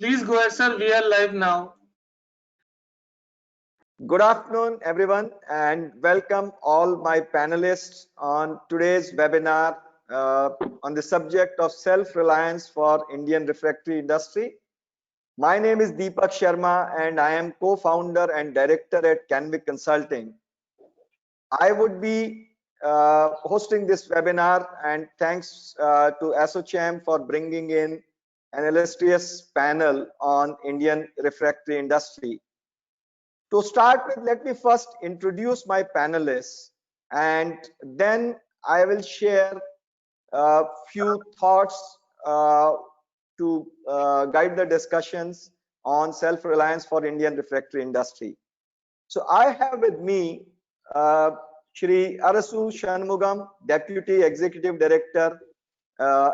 Please go ahead, sir. We are live now. Good afternoon, everyone, and welcome all my panelists on today's webinar on the subject of self-reliance for Indian refractory industry. My name is Deepak Sharma, and I am co-founder and director at Canvic Consulting. I would be hosting this webinar, and thanks to ASSOCHAM for bringing in an illustrious panel on Indian refractory industry. To start with, let me first introduce my panelists, and then I will share a few thoughts to guide the discussions on self-reliance for Indian refractory industry. So I have with me Shri Arasu Shanmugam, Deputy Executive Director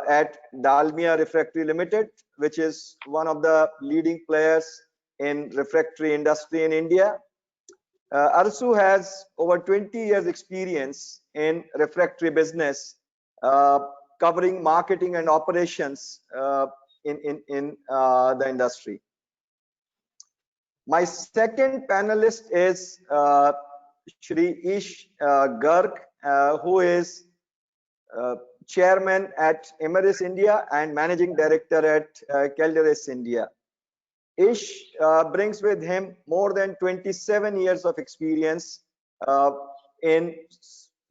at Dalmia Refractory Limited, which is one of the leading players in refractory industry in India. Arasu has over 20 years experience in refractory business, covering marketing and operations in the industry. My second panelist is Shri Ish Garg, who is chairman at Emeris India and managing director at Calderes India. Ish brings with him more than 27 years of experience in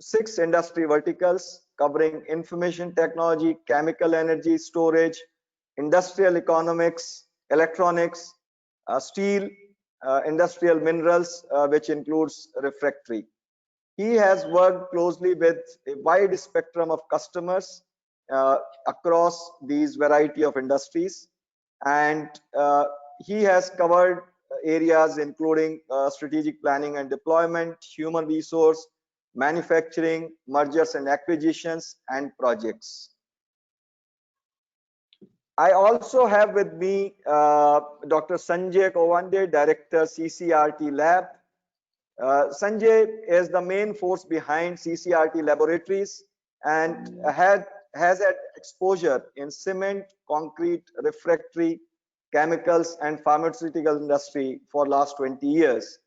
6 industry verticals covering information technology, chemical energy storage, industrial economics, electronics, steel, industrial minerals, which includes refractory. He has worked closely with a wide spectrum of customers across these variety of industries, and he has covered areas including strategic planning and deployment, human resource, manufacturing, mergers and acquisitions, and projects. I also have with me Dr. Sanjay Kovande, Director, CCRT Lab. Sanjay is the main force behind CCRT Laboratories and has had exposure in cement, concrete, refractory, chemicals, and pharmaceutical industry for last 20 years.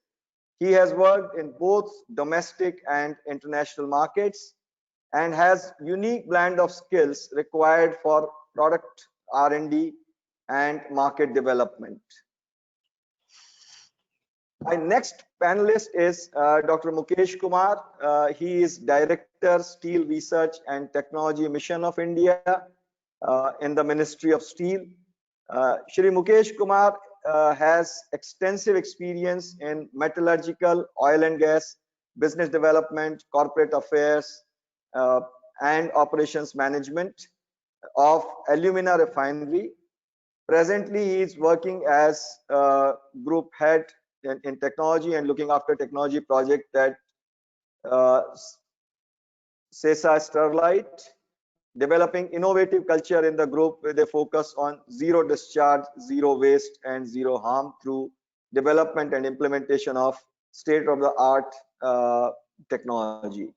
He has worked in both domestic and international markets and has unique blend of skills required for product R&D and market development. My next panelist is Dr. Mukesh Kumar. He is Director, Steel Research and Technology Mission of India in the Ministry of Steel. Shri Mukesh Kumar has extensive experience in metallurgical, oil and gas, business development, corporate affairs, and operations management of alumina refinery. Presently, he is working as group head in technology and looking after technology project at Sesa Sterlite, developing innovative culture in the group with a focus on zero discharge, zero waste, and zero harm through development and implementation of state-of-the-art technology.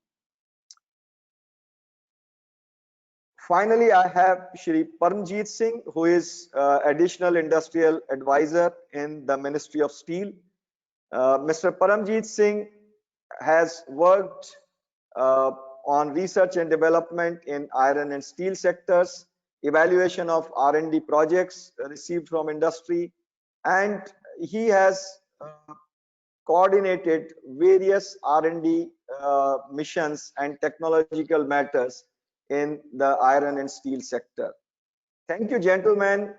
Finally, I have Shri Paramjeet Singh, who is additional industrial advisor in the Ministry of Steel. Mr. Paramjeet Singh has worked on research and development in iron and steel sectors, evaluation of R&D projects received from industry, and he has coordinated various R&D missions and technological matters in the iron and steel sector. Thank you, gentlemen,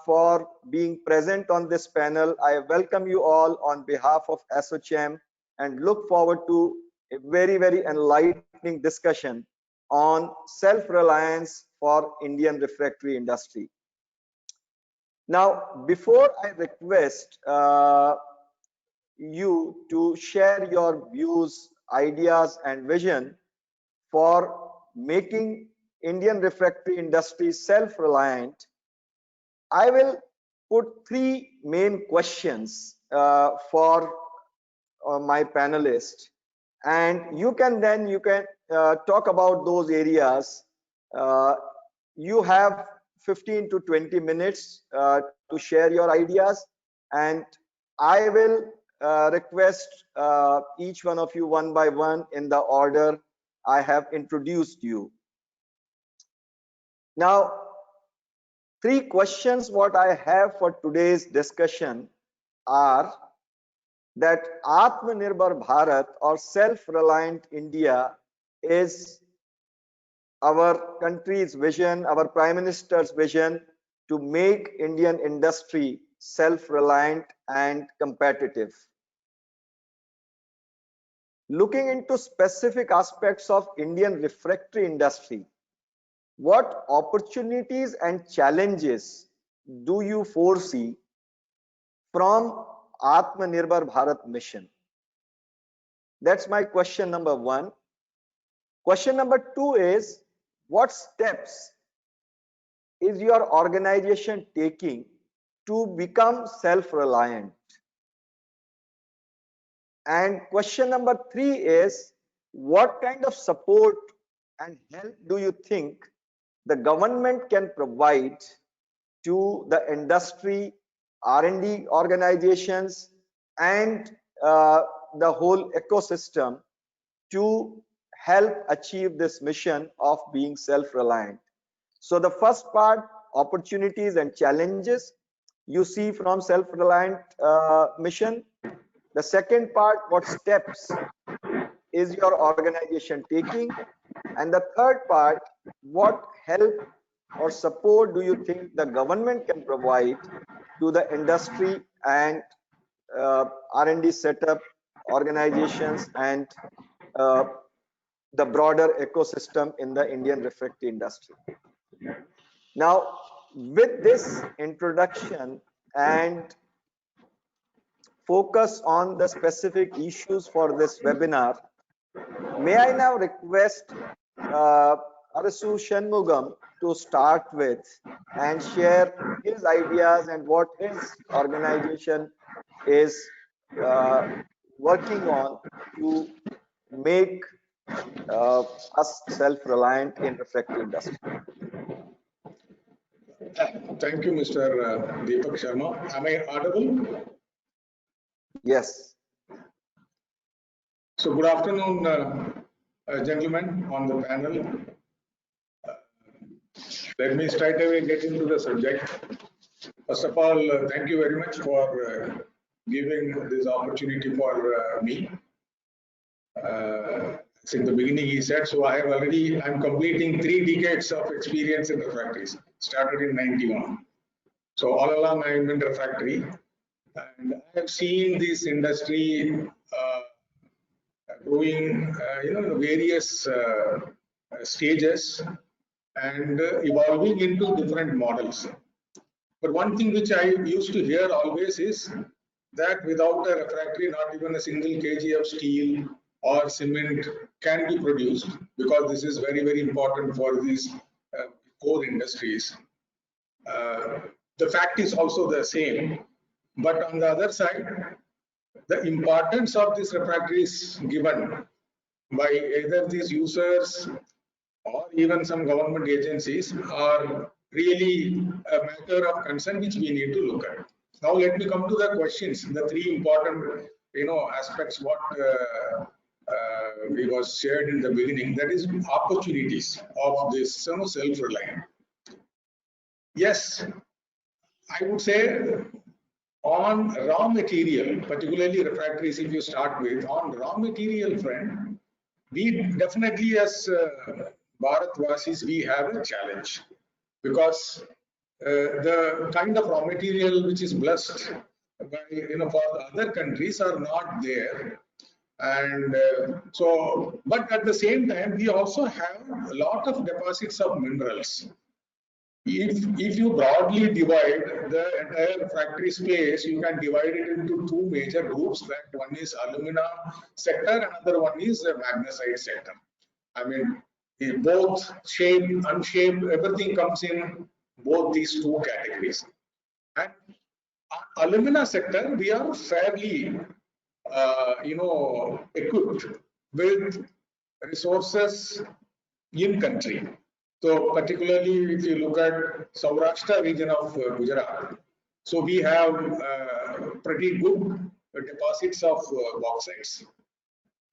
for being present on this panel. I welcome you all on behalf of ASSOCHAM and look forward to a very, very enlightening discussion on self-reliance for Indian refractory industry. Now, before I request you to share your views, ideas, and vision for making Indian refractory industry self-reliant, I will put 3 main questions for my panelists, and you can talk about those areas. You have 15 to 20 minutes to share your ideas, and I will request each one of you one by one in the order I have introduced you. Now, 3 questions what I have for today's discussion are that Atmanirbhar Bharat or self-reliant India is our country's vision, our Prime Minister's vision to make Indian industry self-reliant and competitive. Looking into specific aspects of Indian refractory industry, what opportunities and challenges do you foresee from Atmanirbhar Bharat mission? That's my question number 1. Question number 2 is, what steps is your organization taking to become self-reliant? And question number 3 is, what kind of support and help do you think the government can provide to the industry, R&D organizations, and the whole ecosystem to help achieve this mission of being self-reliant? So the first part, opportunities and challenges you see from self-reliant mission. The second part, what steps is your organization taking? And the third part, what help or support do you think the government can provide to the industry and R&D setup, organizations, and the broader ecosystem in the Indian refractory industry? Now, with this introduction and focus on the specific issues for this webinar, may I now request Arasu Shanmugam to start with and share his ideas and what his organization is working on to make us self-reliant in refractory industry. Thank you, Mr. Deepak Sharma. Am I audible? Yes. So good afternoon, gentlemen on the panel. Let me straight away get into the subject. First of all, thank you very much for giving this opportunity for me. Since the beginning he said, so I'm completing 3 decades of experience in refractories, started in 91. So all along I'm in refractory, and I have seen this industry growing, in various stages and evolving into different models. But one thing which I used to hear always is that without a refractory, not even a single kg of steel or cement can be produced, because this is very, very important for these core industries. The fact is also the same, but on the other side, the importance of this refractory is given by either these users or even some government agencies are really a matter of concern which we need to look at. Now let me come to the questions, the 3 important aspects what we was shared in the beginning, that is opportunities of this self-reliant. Yes, I would say on raw material, particularly refractories, if you start with, on raw material front, we definitely as Bharatvasis, we have a challenge, because the kind of raw material which is blessed by, for the other countries are not there. And but at the same time, we also have a lot of deposits of minerals. If you broadly divide the entire refractory space, you can divide it into 2 major groups. That one is alumina sector, another one is the magnesite sector. I mean, both shaped, unshaped, everything comes in both these 2 categories. And alumina sector, we are fairly equipped with resources in country. So particularly if you look at Saurashtra region of Gujarat, so we have pretty good deposits of bauxites.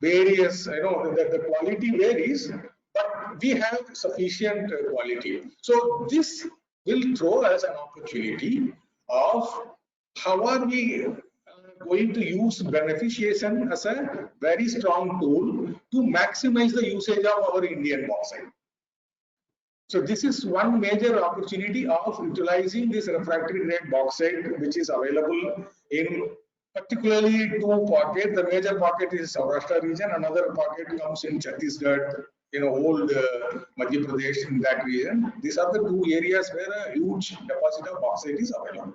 Various, the quality varies, but we have sufficient quality. So this will throw us an opportunity of how are we going to use beneficiation as a very strong tool to maximize the usage of our Indian bauxite. So this is one major opportunity of utilizing this refractory grade bauxite, which is available in particularly two pockets. The major pocket is Saurashtra region. Another pocket comes in Chhattisgarh, old Madhya Pradesh, in that region. These are the two areas where a huge deposit of bauxite is available.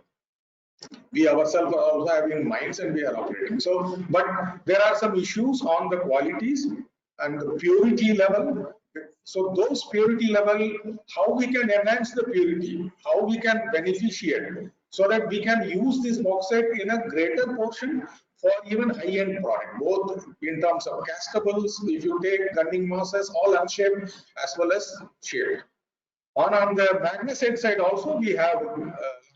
We ourselves are also having mines and we are operating. So, but there are some issues on the qualities and the purity level. So those purity level, how we can enhance the purity, how we can beneficiate, so that we can use this bauxite in a greater portion for even high-end product, both in terms of castables, if you take gunning masses, all unshaped as well as shaped. On the magnesite side also, we have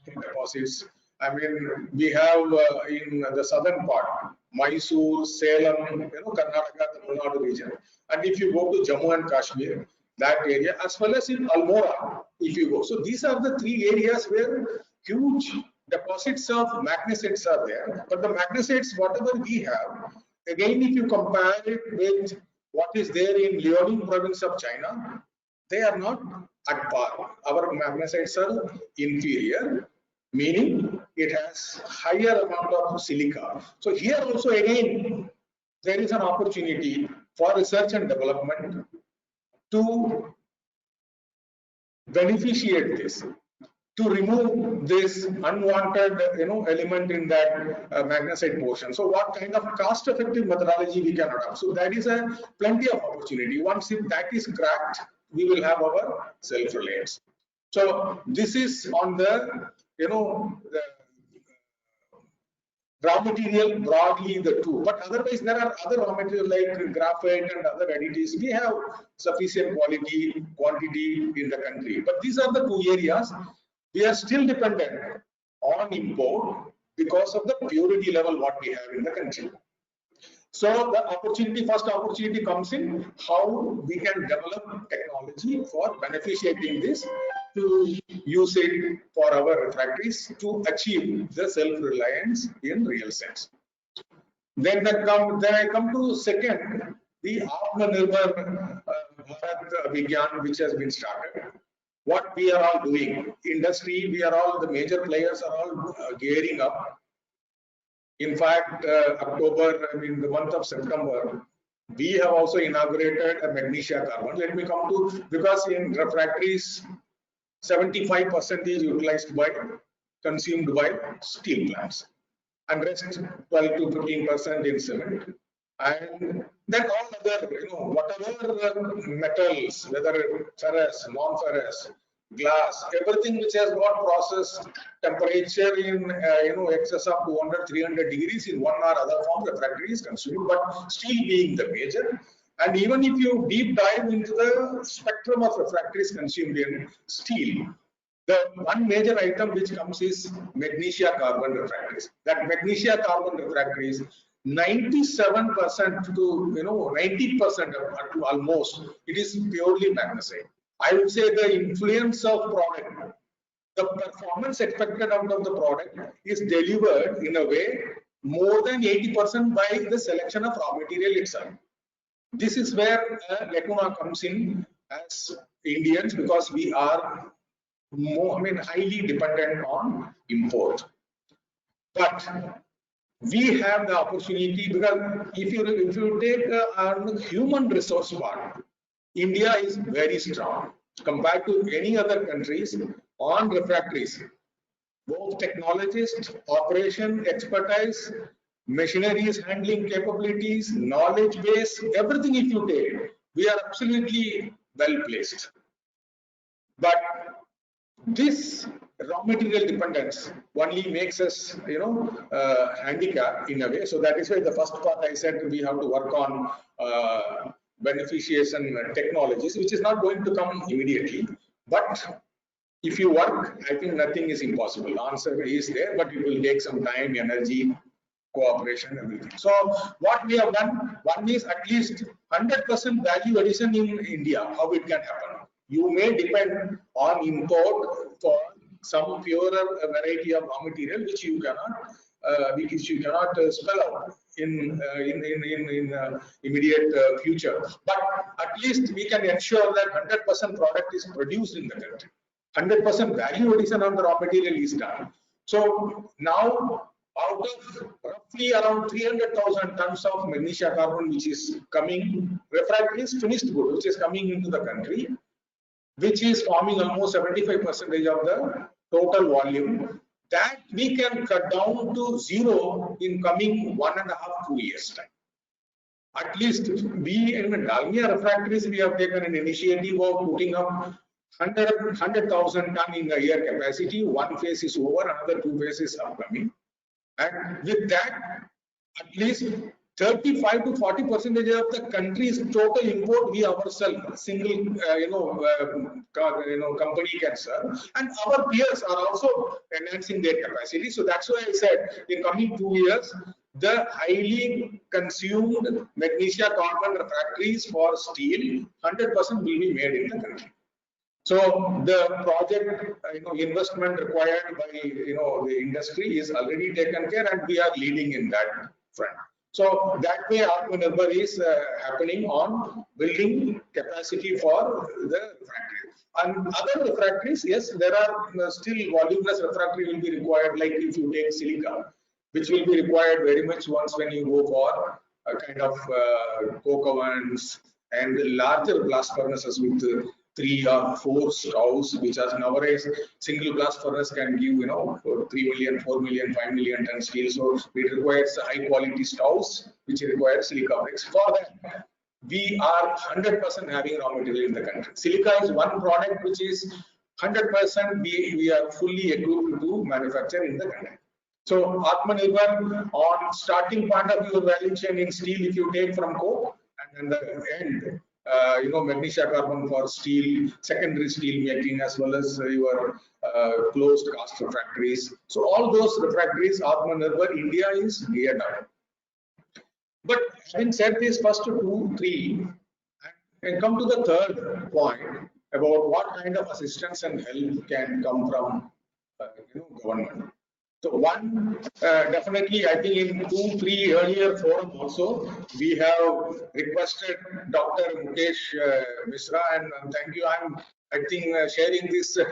deposits. I mean, we have in the southern part, Mysore, Salem, Karnataka, Tamil Nadu region. And if you go to Jammu and Kashmir, that area, as well as in Almora, if you go. So these are the three areas where huge deposits of magnesites are there. But the magnesites, whatever we have, again, if you compare it with what is there in Liaoning province of China, they are not at par. Our magnesites are inferior, meaning it has higher amount of silica. So here also again, there is an opportunity for research and development to beneficiate this, to remove this unwanted element in that magnesite portion. So what kind of cost effective methodology we can adopt? So that is a plenty of opportunity. Once if that is cracked, we will have our self-reliance. So this is on the the raw material, broadly the two, but otherwise there are other raw materials like graphite and other additives. We have sufficient quantity in the country, but these are the two areas we are still dependent on import because of the purity level what we have in the country. So the first opportunity comes in how we can develop technology for beneficiating this, to use it for our refractories to achieve the self-reliance in real sense. Then I come to second, the Atmanirbhar Bharat Abhiyan, which has been started. What we are all doing, industry, the major players are all gearing up. In fact, October, the month of September, we have also inaugurated a magnesia carbon. Let me come to, because in refractories, 75% is utilized consumed by steel plants, and rest 12 to 15% in cement. And then all other, whatever metals, whether ferrous, non-ferrous, glass, everything which has got processed temperature in excess of 200, 300 degrees in one or other form, refractory is consumed, but steel being the major. And even if you deep dive into the spectrum of refractories consumed in steel, the one major item which comes is magnesia carbon refractories. That magnesia carbon refractories, 97% to 90% to almost, it is purely magnesite. I would say the influence of product, the performance expected out of the product is delivered in a way more than 80% by the selection of raw material itself. This is where lacuna comes in as Indians, because we are highly dependent on import. But we have the opportunity, because if you take a human resource part, India is very strong compared to any other countries on refractories. Both technologists, operation expertise, machineries handling capabilities, knowledge base, everything if you take, we are absolutely well placed. But this raw material dependence only makes us, handicap in a way. So that is why the first part I said we have to work on beneficiation technologies, which is not going to come immediately. But if you work, I think nothing is impossible. Answer is there, but it will take some time, energy, cooperation, everything. So what we have done, one is at least 100% value addition in India, how it can happen. You may depend on import for some purer variety of raw material which you cannot spell out in immediate future. But at least we can ensure that 100% product is produced in the country. 100% value addition on the raw material is done. So now, out of roughly around 300,000 tons of magnesia carbon, which is coming, refractories finished good, which is coming into the country, which is forming almost 75% of the total volume, that we can cut down to zero in coming 1.5–2 years time. At least we in Dalmia Refractories, we have taken an initiative of putting up 100,000 ton in the year capacity. One phase is over, another 2 phases are coming. And with that, at least 35 to 40% of the country's total import we ourselves, single company can serve, and our peers are also enhancing their capacity. So that's why I said in coming 2 years, the highly consumed magnesia carbon refractories for steel 100% will be made in the country. So the project, investment required by the industry is already taken care, and we are leading in that front. So that way, Atmanirbhar is happening on building capacity for the refractory. And other refractories, yes, there are still voluminous refractory will be required. Like if you take silica, which will be required very much once when you go for a kind of coke ovens and larger blast furnaces with 3 or 4 stoves, which are nowadays single blast furnace can give 3 million, 4 million, 5 million ton steel. So it requires high quality stoves, which require silica bricks. For that, we are 100% having raw material in the country. Silica is one product which is 100% we are fully equipped to manufacture in the country. So Atmanirbhar on starting part of your value chain in steel, if you take from coke, and then the end, magnesia carbon for steel, secondary steel making, as well as your closed cast refractories. So all those refractories, Atmanirbhar India is geared up. But having said this first 2, 3, and come to the third point about what kind of assistance and help can come from government. So one, definitely, I think in 2, 3 earlier forum also, we have requested Dr. Mukesh Misra, and thank you. I think sharing this, stage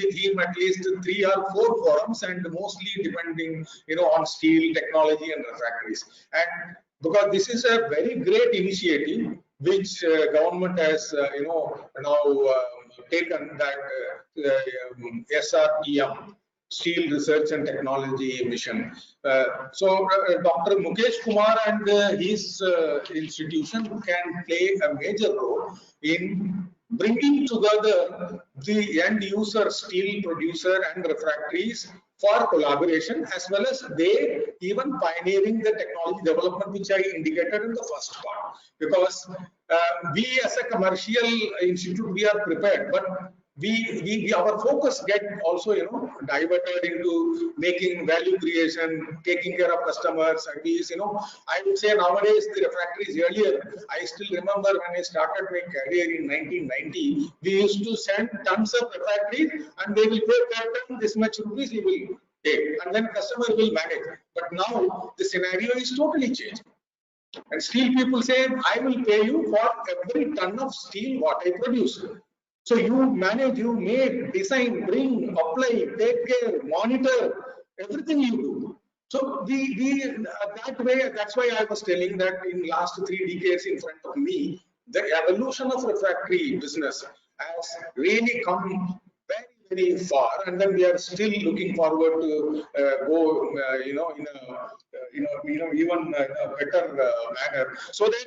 with him at least 3 or 4 forums, and mostly depending, on steel technology and refractories. And because this is a very great initiative which government has, now taken, that SRTM, Steel Research and Technology Mission. So Dr. Mukesh Kumar and his institution can play a major role in bringing together the end user steel producer and refractories for collaboration, as well as they even pioneering the technology development, which I indicated in the first part. Because we as a commercial institute, we are prepared, but our focus get also diverted into making value creation, taking care of customers, and I would say nowadays the refractories earlier, I still remember when I started my career in 1990, we used to send tons of refractories and they will pay per ton this much rupees he will take, and then customer will manage. But now the scenario is totally changed. And steel people say, I will pay you for every ton of steel what I produce. So you manage, you make, design, bring, apply, take care, monitor, everything you do. So that way, that's why I was telling that in last 3 decades in front of me, the evolution of refractory business has really come very, very far, and then we are still looking forward to go, in a even better manner. So that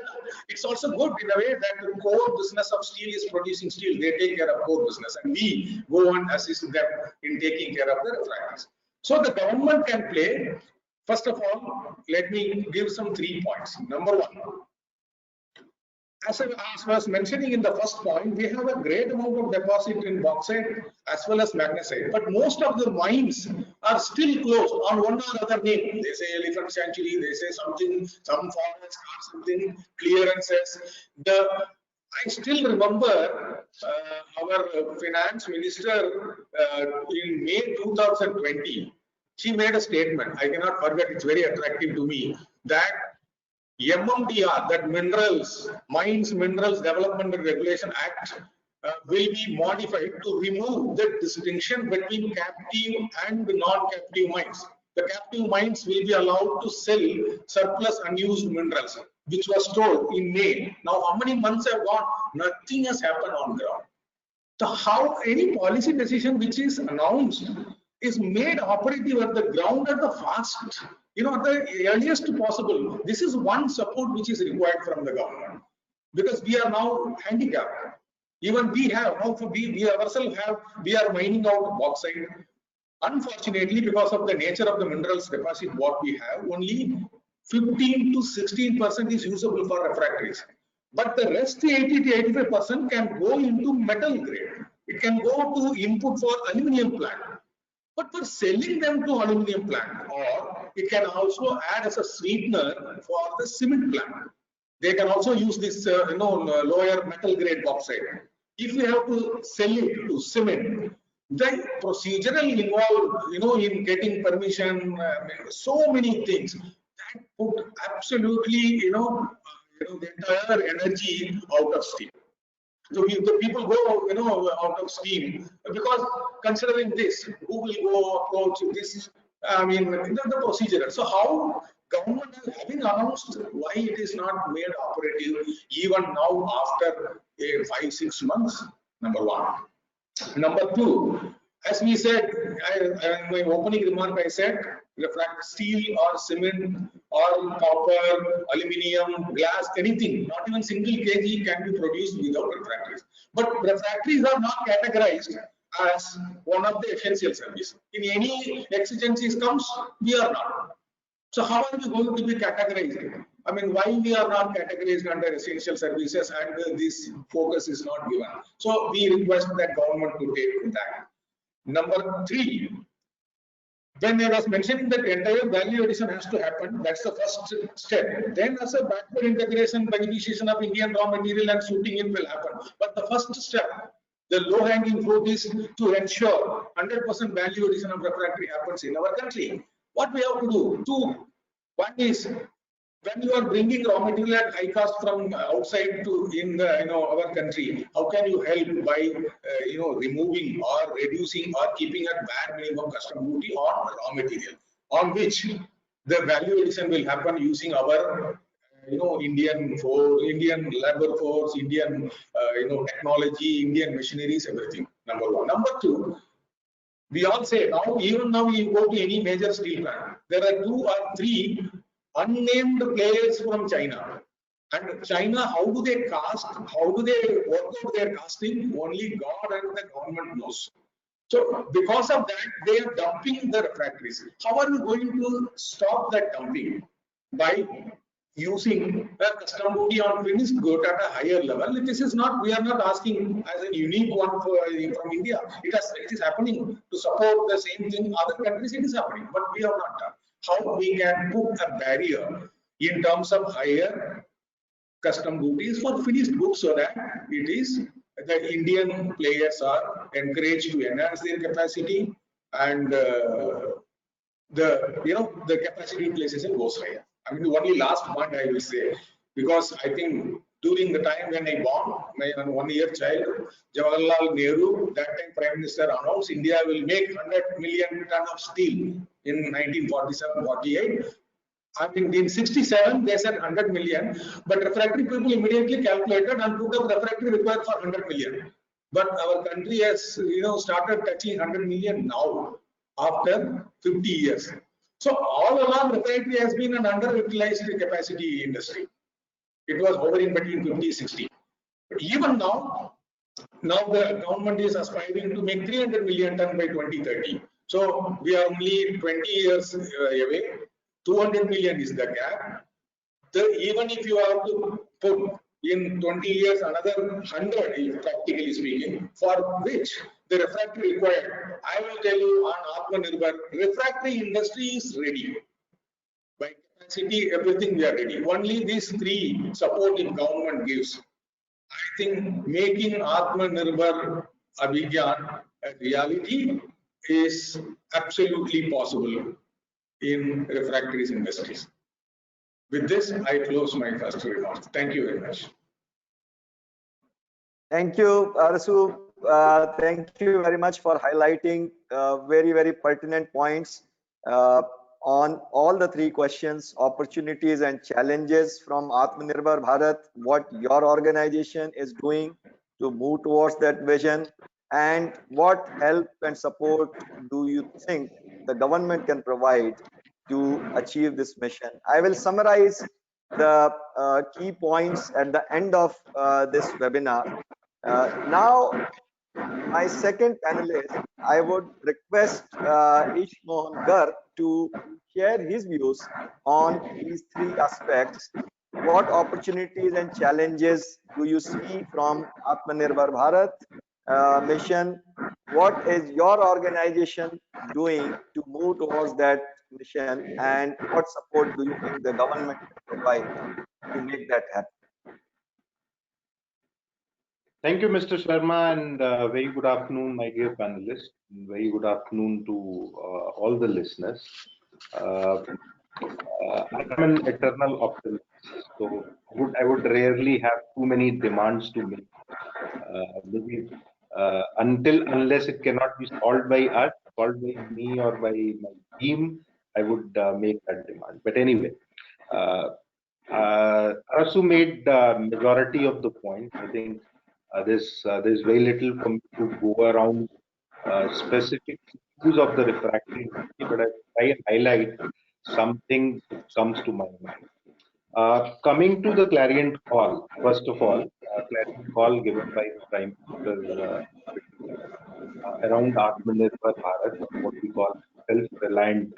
it's also good in a way that the core business of steel is producing steel. They take care of core business, and we go on assist them in taking care of the refractories. So the government can play. First of all, let me give some 3 points. Number 1, as I was mentioning in the first point, we have a great amount of deposit in bauxite as well as magnesite, but most of the mines are still closed on one or other name. They say elephant sanctuary, they say something, some forest or something, clearances. I still remember our finance minister in May 2020, she made a statement. I cannot forget, it's very attractive to me, that MMDR, that Mines Minerals Development and Regulation Act, will be modified to remove the distinction between captive and non-captive mines. The captive mines will be allowed to sell surplus unused minerals, which was told in May. Now, how many months have gone? Nothing has happened on ground. So, how any policy decision which is announced is made operative at the ground at the fast, at the earliest possible. This is one support which is required from the government, because we are now handicapped. Even we have now, we ourselves we are mining out bauxite. Unfortunately, because of the nature of the minerals deposit what we have, only 15 to 16% is usable for refractories. But the rest 80 to 85% can go into metal grade. It can go to input for aluminium plant. But for selling them to aluminium plant, or it can also add as a sweetener for the cement plant. They can also use this, lower metal grade bauxite. If we have to sell it to cement, the procedural involved, in getting permission, so many things that put absolutely, the entire energy out of steam. So the people go, out of steam, because considering this, who will go approach this? I mean, the procedure. So how government is having announced why it is not made operative even now after 5-6 months? Number one. Number two, as we said, in my opening remark, I said steel or cement or copper, aluminium, glass, anything, not even single kg can be produced without refractories. But refractories are not categorized as one of the essential services. In any exigencies comes, we are not. So how are we going to be categorized? I mean, why we are not categorized under essential services and this focus is not given? So we request that government to take that. Number three, when I was mentioning that entire value addition has to happen, that's the first step. Then as a backward integration, beneficiation of Indian raw material and suiting in will happen. But the first step, the low hanging fruit, is to ensure 100% value addition of refractory happens in our country. What we have to do? Two. One is, when you are bringing raw material at high cost from outside to our country, how can you help by removing or reducing or keeping at bare minimum custom duty on raw material, on which the value addition will happen using our Indian labor force, Indian technology, Indian machineries, everything. Number one. Number two, we all say now, even now you go to any major steel plant, there are 2 or 3 unnamed players from China. And China, how do they cast? How do they work out their casting? Only God and the government knows. So because of that, they are dumping the refractories. How are we going to stop that dumping? By using a custom duty on finished good at a higher level. This is not, we are not asking as a unique one from India. It is happening to support the same thing other countries. It is happening, but we have not done. How we can put a barrier in terms of higher custom duties for finished goods, so that it is the Indian players are encouraged to enhance their capacity, and the capacity utilization goes higher. I mean, the only last point I will say, because I think during the time when I born, my 1-year child, Jawaharlal Nehru, that time Prime Minister, announced India will make 100 million ton of steel in 1947-48. I mean, in 67 they said 100 million, but refractory people immediately calculated and put up refractory required for 100 million. But our country has started touching 100 million now after 50 years. So all along refractory has been an underutilized capacity industry. It was hovering between 50-60. But even now the government is aspiring to make 300 million ton by 2030. So we are only 20 years away. 200 million is the gap. Even if you have to put in 20 years another 100, if practically speaking, for which the refractory required. I will tell you on Atmanirbhar, refractory industry is ready. By capacity, everything we are ready. Only these three support in government gives. I think making Atmanirbhar Abhigyan a reality is absolutely possible in refractories industries. With this, I close my first remarks. Thank you very much. Thank you, Arasu. Thank you very much for highlighting very pertinent points on all the three questions: opportunities and challenges from Atmanirbhar Bharat, what your organization is doing to move towards that vision, and what help and support do you think the government can provide to achieve this mission. I will summarize the key points at the end of this webinar. Now, my second panelist, I would request Ish Mohan Garg to share his views on these three aspects. What opportunities and challenges do you see from Atmanirbhar Bharat mission? What is your organization doing to move towards that mission? And what support do you think the government can provide to make that happen? Thank you, Mr. Sharma, and very good afternoon, my dear panelists. And very good afternoon to all the listeners. I am an eternal optimist, so I would rarely have too many demands to make. Maybe unless it cannot be solved by us, solved by me or by my team, I would make that demand. But anyway, Arasu made majority of the point. I think there's very little for me to go around specific issues of the refractory industry, but I try and highlight something that comes to my mind. Coming to the clarion call, first of all, clarion call given by the Prime Minister around Atmanirbhar Bharat, what we call self-reliant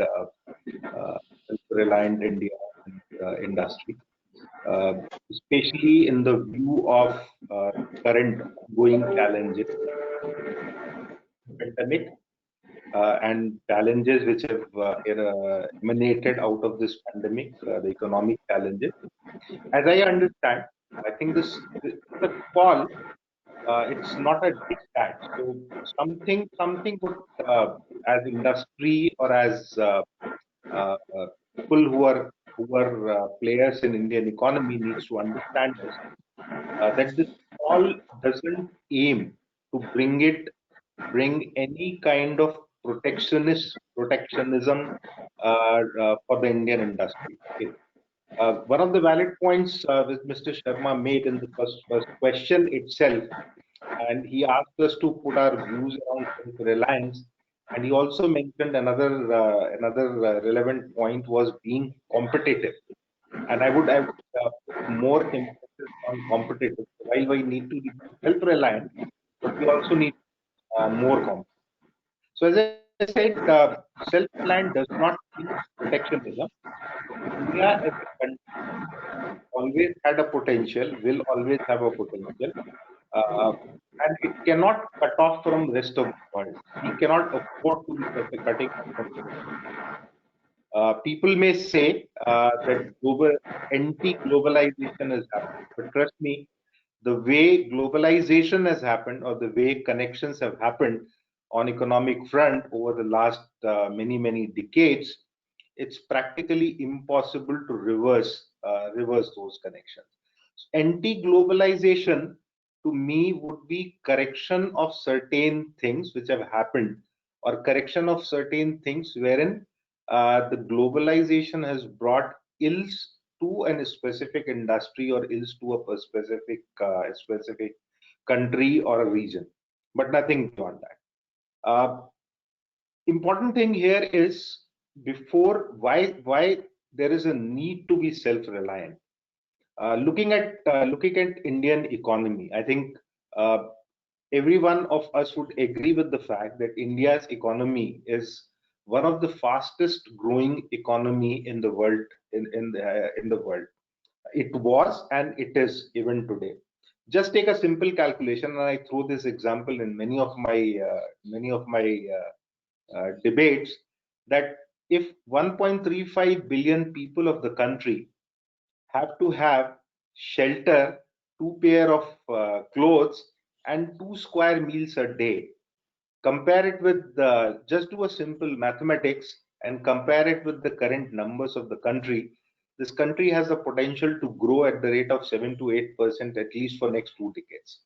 India industry. Especially in the view of current ongoing challenges, pandemic, and challenges which have emanated out of this pandemic, the economic challenges. As I understand, I think the call, it's not a diktat. So something would, as industry or as people who are players in Indian economy needs to understand this, that this all doesn't aim to bring any kind of protectionism for the Indian industry. Okay. One of the valid points which Mr. Sharma made in the first question itself, and he asked us to put our views around self-reliance, and he also mentioned another relevant point was being competitive, and I would put more emphasis on competitive. While we need to be self-reliant, but we also need more competitive. So as I said, self-reliant does not mean protectionism. India as a country always had a potential, will always have a potential, and it cannot cut off from the rest of the world. We cannot afford to be cutting off from the world. People may say that anti-globalization has happened, but trust me, the way globalization has happened or the way connections have happened on economic front over the last many decades, it's practically impossible to reverse those connections. So anti-globalization to me would be correction of certain things which have happened, or correction of certain things wherein the globalization has brought ills to a specific industry or ills to a specific country or a region, but nothing beyond that. Important thing here is before why there is a need to be self-reliant. Looking at Indian economy, I think every one of us would agree with the fact that India's economy is one of the fastest growing economy in the world. In the world, It was and it is even today. Just take a simple calculation, and I throw this example in many of my debates, that if 1.35 billion people of the country have to have shelter, 2 pair of clothes, and 2 square meals a day, compare it with just do a simple mathematics and compare it with the current numbers of the country. This country has the potential to grow at the rate of 7 to 8% at least for next 2 decades.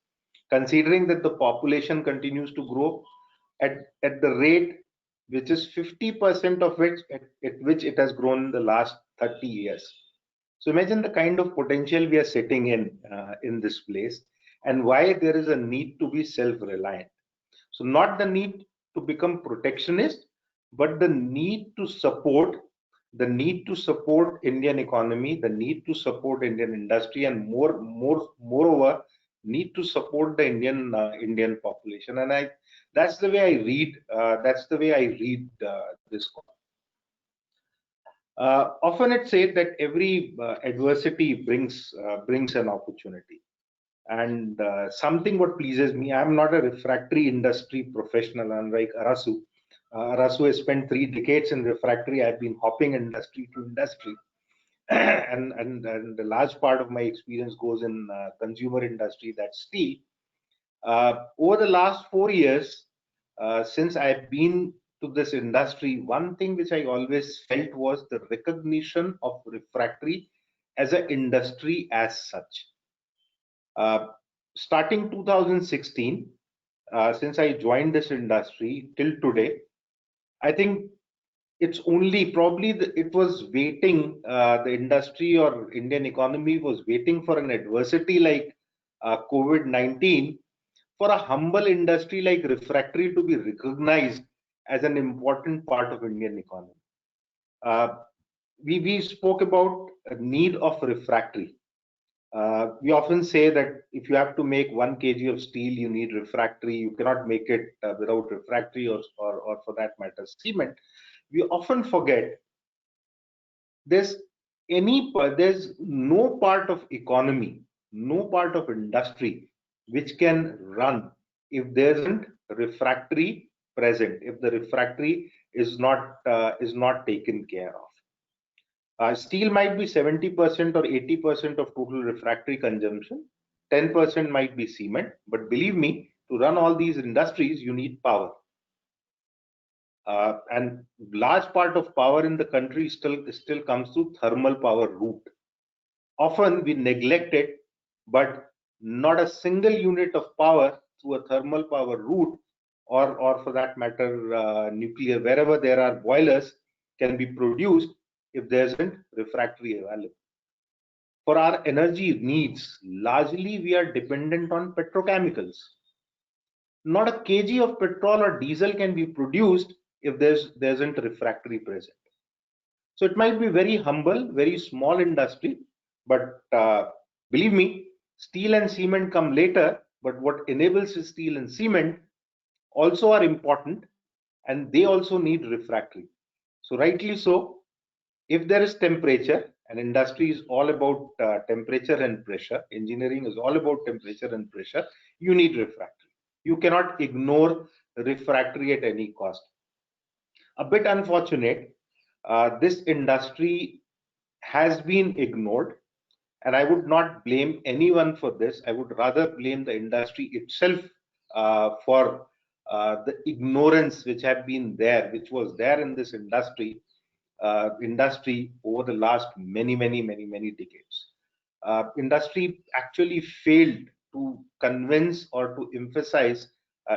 Considering that the population continues to grow at the rate which is 50% of which at which it has grown in the last 30 years. So imagine the kind of potential we are sitting in this place, and why there is a need to be self-reliant. So not the need to become protectionist, but the need to support Indian economy, the need to support Indian industry, and moreover, need to support the Indian population. And that's the way I read. This. Often it's said that every adversity brings an opportunity. And something what pleases me, I'm not a refractory industry professional, unlike Arasu. Arasu has spent 3 decades in refractory. I've been hopping industry to industry. and the large part of my experience goes in consumer industry, that's steel. Over the last 4 years, since I've been to this industry, one thing which I always felt was the recognition of refractory as an industry as such. Starting 2016, since I joined this industry till today, I think it's only probably it was waiting, the industry or Indian economy was waiting for an adversity like COVID-19 for a humble industry like refractory to be recognized as an important part of Indian economy. We spoke about a need of refractory. We often say that if you have to make 1 kg of steel, you need refractory. You cannot make it without refractory or for that matter, cement. We often forget there's no part of economy, no part of industry which can run if there isn't refractory present, if the refractory is not taken care of. Steel might be 70% or 80% of total refractory consumption. 10% might be cement, but believe me, to run all these industries, you need power. And large part of power in the country still comes through thermal power route. Often we neglect it, but not a single unit of power through a thermal power route, or for that matter, nuclear, wherever there are boilers, can be produced if there isn't refractory available. For our energy needs, largely we are dependent on petrochemicals. Not a kg of petrol or diesel can be produced if there isn't refractory present. So it might be very humble, very small industry, but believe me, steel and cement come later, but what enables steel and cement also are important, and they also need refractory. So rightly so, if there is temperature, and industry is all about temperature and pressure, engineering is all about temperature and pressure, you need refractory. You cannot ignore refractory at any cost. A bit unfortunate, this industry has been ignored, and I would not blame anyone for this. I would rather blame the industry itself for the ignorance which was there in this industry over the last many decades. Industry actually failed to convince or to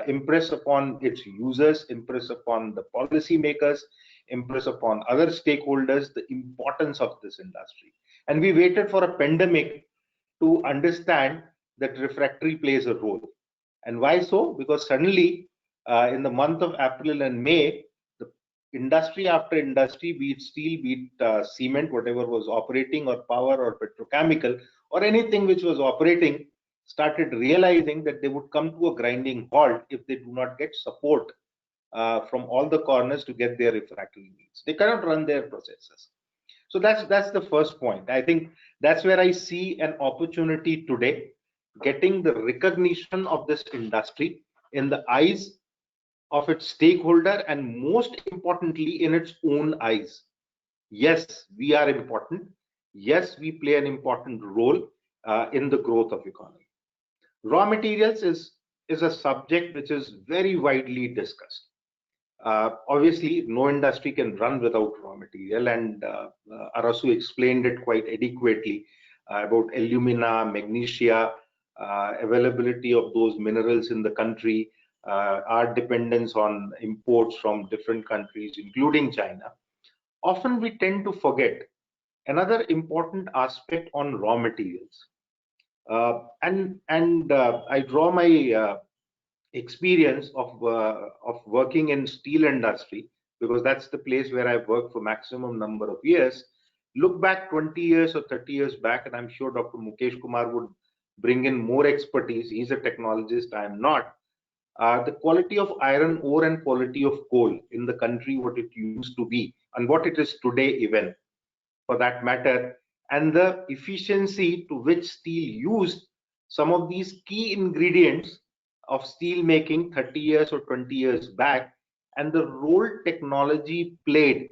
impress upon its users, impress upon the policy makers, impress upon other stakeholders the importance of this industry. And we waited for a pandemic to understand that refractory plays a role. And why so? Because suddenly in the month of April and May, the industry after industry, be it steel, be it cement, whatever was operating, or power or petrochemical or anything which was operating, started realizing that they would come to a grinding halt if they do not get support from all the corners to get their refractory needs. They cannot run their processes. So that's the first point. I think that's where I see an opportunity today, getting the recognition of this industry in the eyes of its stakeholder, and most importantly in its own eyes. Yes, we are important. Yes, we play an important role in the growth of economy. Raw materials is a subject which is very widely discussed. Obviously, no industry can run without raw material, and Arasu explained it quite adequately about alumina, magnesia, availability of those minerals in the country, our dependence on imports from different countries, including China. Often we tend to forget another important aspect on raw materials. I draw my experience of working in steel industry, because that's the place where I've worked for maximum number of years. Look back 20 years or 30 years back, and I'm sure Dr. Mukesh Kumar would bring in more expertise. He's a technologist, I am not. The quality of iron ore and quality of coal in the country, what it used to be and what it is today even, for that matter, and the efficiency to which steel used, some of these key ingredients of steel making 30 years or 20 years back, and the role technology played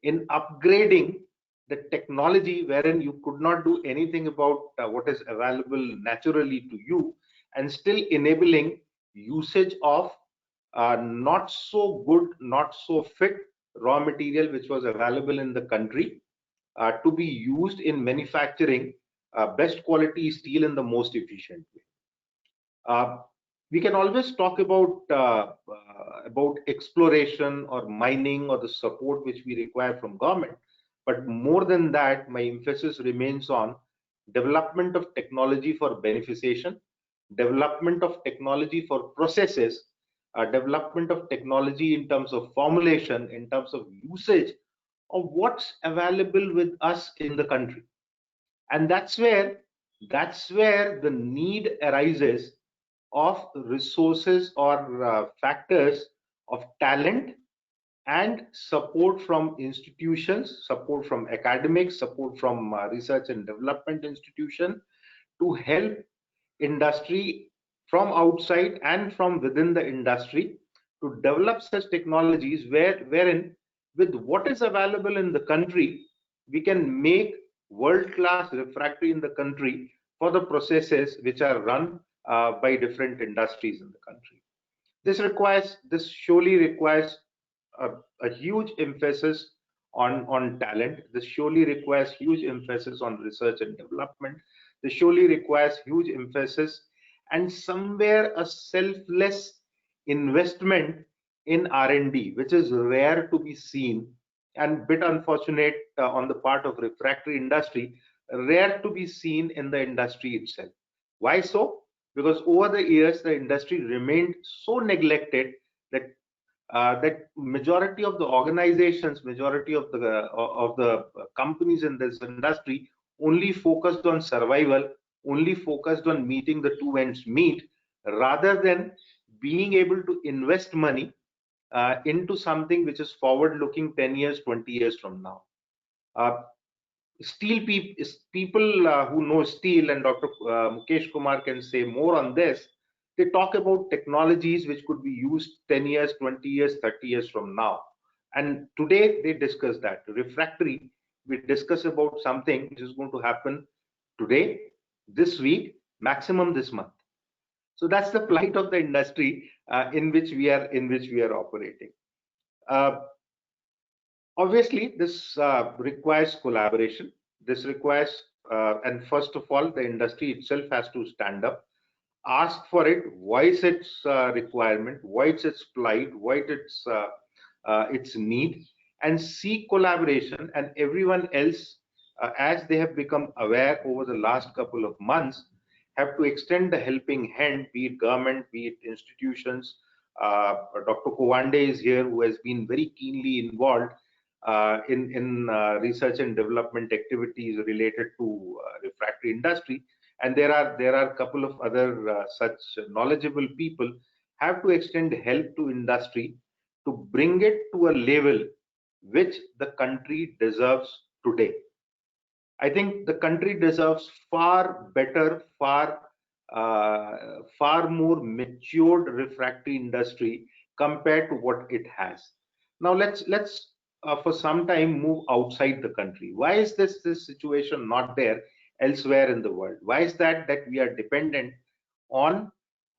in upgrading the technology, wherein you could not do anything about what is available naturally to you, and still enabling usage of not so good, not so fit raw material which was available in the country, to be used in manufacturing best quality steel in the most efficient way. We can always talk about exploration or mining or the support which we require from government, but more than that, my emphasis remains on development of technology for beneficiation, development of technology for processes, development of technology in terms of formulation, in terms of usage of what's available with us in the country. And that's where the need arises of resources or factors of talent and support from institutions, support from academics, support from research and development institution, to help industry from outside and from within the industry to develop such technologies wherein with what is available in the country, we can make world-class refractory in the country for the processes which are run by different industries in the country. This surely requires a huge emphasis on talent. This surely requires huge emphasis on research and development. This surely requires huge emphasis and somewhere a selfless investment in R&D, which is rare to be seen and bit unfortunate on the part of refractory industry, rare to be seen in the industry itself. Why so? Because over the years the industry remained so neglected that that majority of the organizations, majority of the companies in this industry only focused on survival, only focused on meeting the two ends meet, rather than being able to invest money into something which is forward looking 10 years, 20 years from now. People who know steel, and Dr. Mukesh Kumar can say more on this, they talk about technologies which could be used 10 years, 20 years, 30 years from now. And today they discuss that. Refractory, we discuss about something which is going to happen today, this week, maximum this month. So that's the plight of the industry in which we are operating. Obviously, this requires collaboration. This requires, and first of all, the industry itself has to stand up, ask for it, voice its requirement, voice its plight, voice its need, and seek collaboration. And everyone else, as they have become aware over the last couple of months, have to extend the helping hand, be it government, be it institutions. Dr. Kovande is here, who has been very keenly involved in research and development activities related to refractory industry, and there are a couple of other such knowledgeable people have to extend help to industry to bring it to a level which the country deserves today. I think the country deserves far better, far more matured refractory industry compared to what it has. Now let's for some time move outside the country. Why is this situation not there elsewhere in the world? Why is that we are dependent on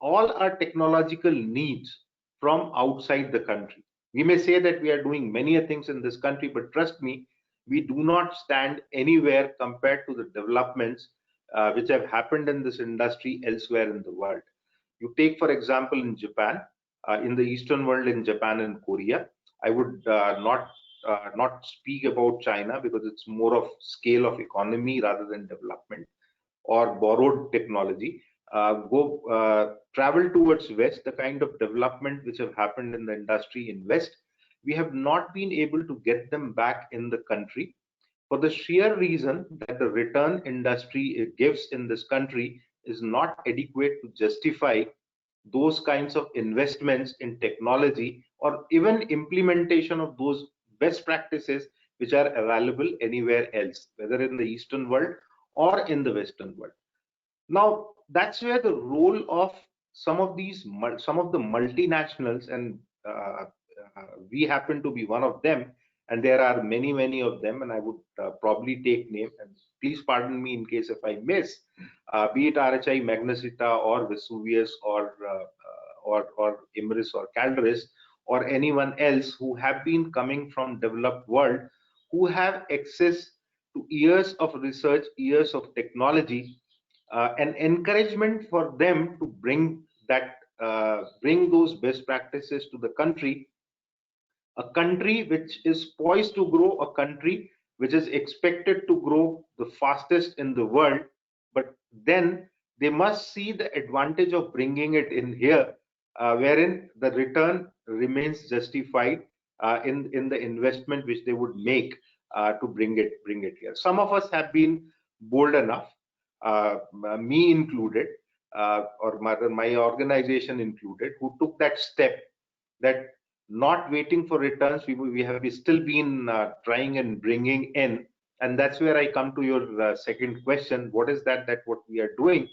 all our technological needs from outside the country? We may say that we are doing many things in this country, but trust me, we do not stand anywhere compared to the developments which have happened in this industry elsewhere in the world. You take, for example, in Japan, in the Eastern world, in Japan and Korea. I would not speak about China because it's more of scale of economy rather than development or borrowed technology. Travel towards West, the kind of development which have happened in the industry in West, we have not been able to get them back in the country for the sheer reason that the return industry it gives in this country is not adequate to justify those kinds of investments in technology or even implementation of those best practices which are available anywhere else, whether in the Eastern world or in the Western world. Now, that's where the role of some of the multinationals, and we happen to be one of them, and there are many of them, and I would probably take name, and please pardon me in case if I miss, be it RHI Magnesita or Vesuvius or Imerys or Calderis or anyone else who have been coming from developed world, who have access to years of research, years of technology, an encouragement for them to bring those best practices to the country, a country which is poised to grow, a country which is expected to grow the fastest in the world. But then they must see the advantage of bringing it in here, wherein the return remains justified in the investment which they would make to bring it here. Some of us have been bold enough, me included, or my organization included, who took that step, that not waiting for returns, we have still been trying and bringing in. And that's where I come to your second question. What is that what we are doing?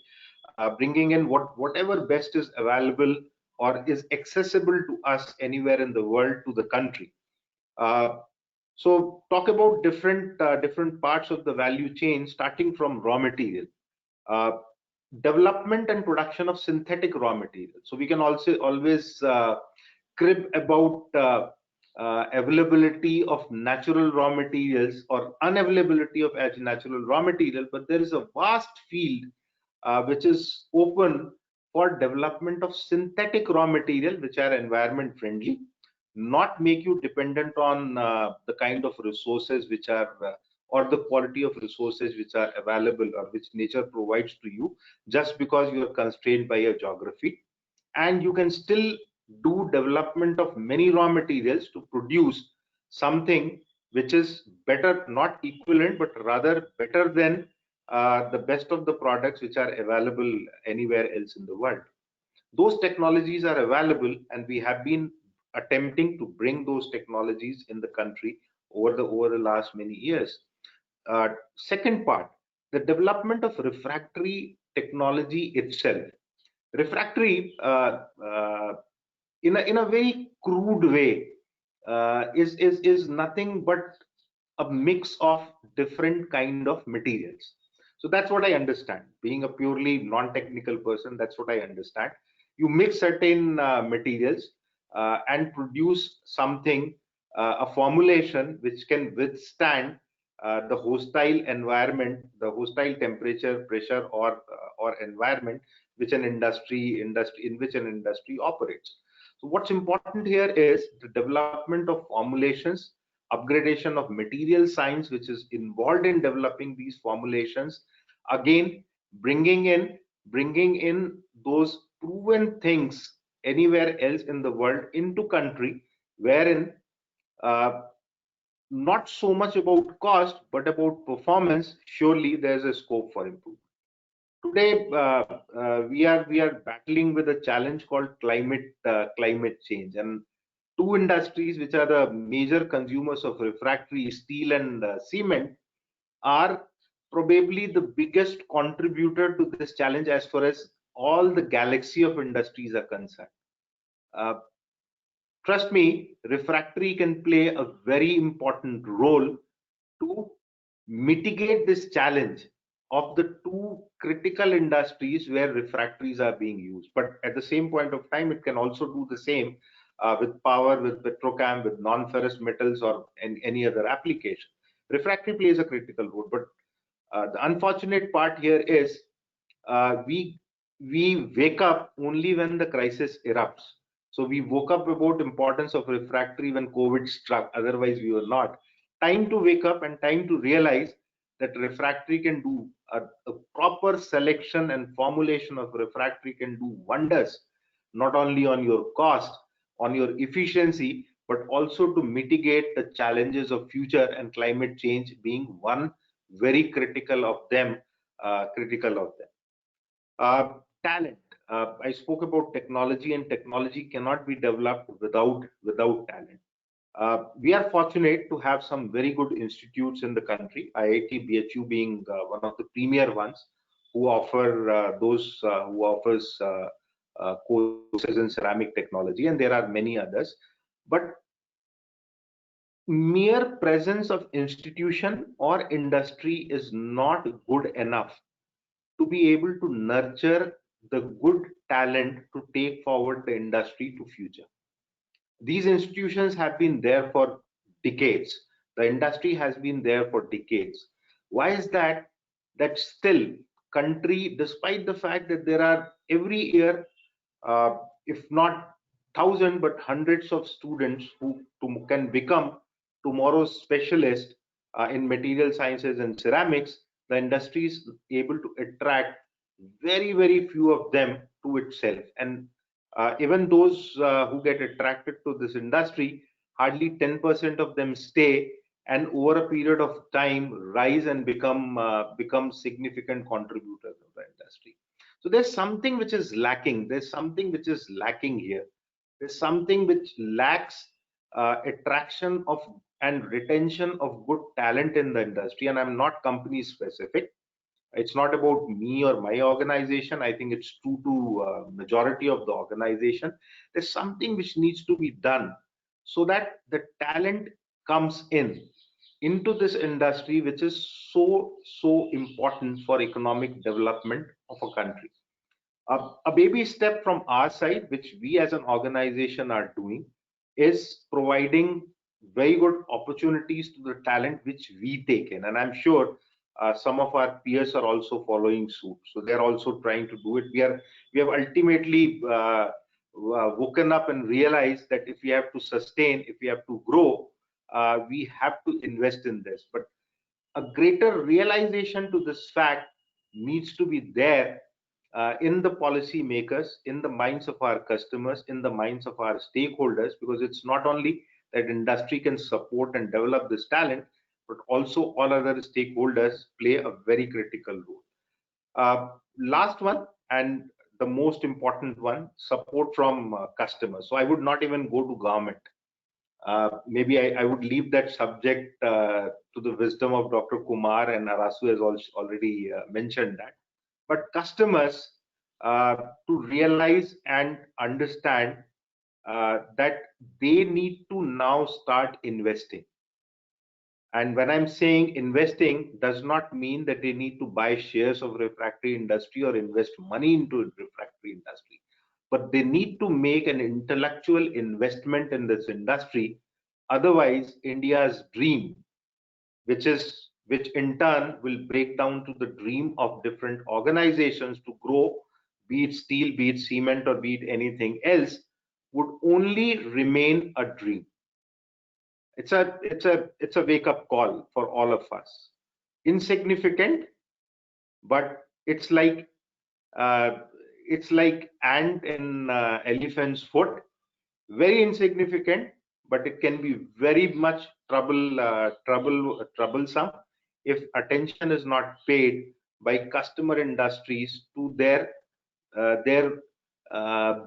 Bringing in whatever best is available or is accessible to us anywhere in the world to the country. So talk about different parts of the value chain, starting from raw material. Development and production of synthetic raw material. So we can also always crib about availability of natural raw materials or unavailability of natural raw material, but there is a vast field which is open for development of synthetic raw material which are environment friendly, not make you dependent on the kind of resources which are or the quality of resources which are available or which nature provides to you, just because you are constrained by your geography. And you can still do development of many raw materials to produce something which is better, not equivalent, but rather better than the best of the products which are available anywhere else in the world. Those technologies are available, and we have been attempting to bring those technologies in the country over the last many years. Second part, the development of refractory technology itself. Refractory, in a very crude way, is nothing but a mix of different kind of materials. So that's what I understand. Being a purely non-technical person, that's what I understand. You mix certain materials and produce something, a formulation which can withstand the hostile environment, the hostile temperature, pressure, or environment which an industry in which an industry operates. So what's important here is the development of formulations, upgradation of material science which is involved in developing these formulations, again bringing in those proven things anywhere else in the world into country, wherein not so much about cost but about performance. Surely there's a scope for improvement. Today we are battling with a challenge called climate change, and two industries which are the major consumers of refractory, steel and cement, are probably the biggest contributor to this challenge as far as all the galaxy of industries are concerned. Uh, Trust me, refractory can play a very important role to mitigate this challenge of the two critical industries where refractories are being used. But at the same point of time, it can also do the same with power, with petrochem, with non-ferrous metals, or any other application. Refractory plays a critical role. But the unfortunate part here is we wake up only when the crisis erupts. So we woke up about importance of refractory when COVID struck. Otherwise, we were not. Time to wake up and time to realize that refractory can do a proper selection and formulation of refractory can do wonders, not only on your cost, on your efficiency, but also to mitigate the challenges of future, and climate change being one very critical of them. Uh, Talent. I spoke about technology, and technology cannot be developed without talent. We are fortunate to have some very good institutes in the country, IIT BHU being one of the premier ones, who offer who offers courses in ceramic technology, and there are many others. But mere presence of institution or industry is not good enough to be able to nurture the good talent to take forward the industry to future. These institutions have been there for decades. The industry has been there for decades. Why is that? That still country, despite the fact that there are every year, if not thousand but hundreds of students who can become tomorrow's specialist in material sciences and ceramics, the industry is able to attract very few of them to itself. And even those who get attracted to this industry, hardly 10% of them stay, and over a period of time rise and become significant contributors of the industry. So there's something which is lacking. There's something which is lacking here. There's something which lacks attraction of and retention of good talent in the industry. And I'm not company specific. It's not about me or my organization. I think it's true to majority of the organization. There's something which needs to be done so that the talent comes into this industry, which is so important for economic development of a country. A baby step from our side, which we as an organization are doing, is providing very good opportunities to the talent which we take in. And I'm sure some of our peers are also following suit. So they're also trying to do it. We have ultimately woken up and realized that if we have to sustain, if we have to grow, we have to invest in this. But a greater realization to this fact needs to be there in the policy makers, in the minds of our customers, in the minds of our stakeholders, because it's not only that industry can support and develop this talent, but also all other stakeholders play a very critical role. Last one, and the most important one, support from customers. So I would not even go to government. Maybe I would leave that subject to the wisdom of Dr. Kumar, and Arasu has already mentioned that. But customers to realize and understand that they need to now start investing. And when I'm saying investing, does not mean that they need to buy shares of refractory industry or invest money into refractory industry, but they need to make an intellectual investment in this industry. Otherwise, India's dream, which in turn will break down to the dream of different organizations to grow, be it steel, be it cement, or be it anything else, would only remain a dream. It's a wake-up call for all of us. Insignificant, but it's like ant in elephant's foot. Very insignificant, but it can be very much troublesome if attention is not paid by customer industries to their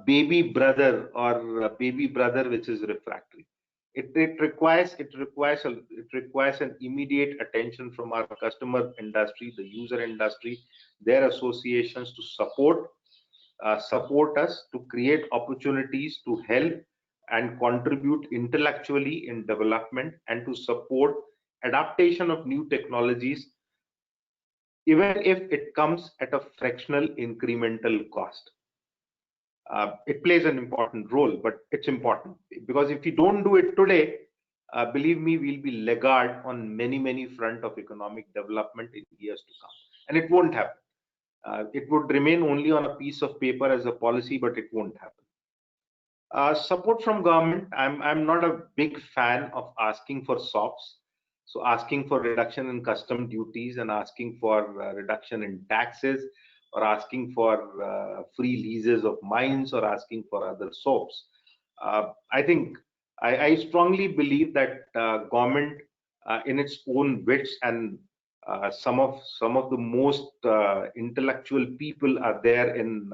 baby brother, which is refractory. it requires an immediate attention from our customer industry, the user industry, their associations to support us to create opportunities to help and contribute intellectually in development and to support adaptation of new technologies, even if it comes at a fractional incremental cost. It plays an important role, but it's important because if we don't do it today, believe me, we'll be laggard on many front of economic development in years to come, and it won't happen. It would remain only on a piece of paper as a policy, but it won't happen. Support from government, I'm not a big fan of asking for SOPs. So asking for reduction in custom duties and asking for reduction in taxes, or asking for free leases of mines, or asking for other SOPs. I think I strongly believe that government in its own wits, and some of the most intellectual people are there in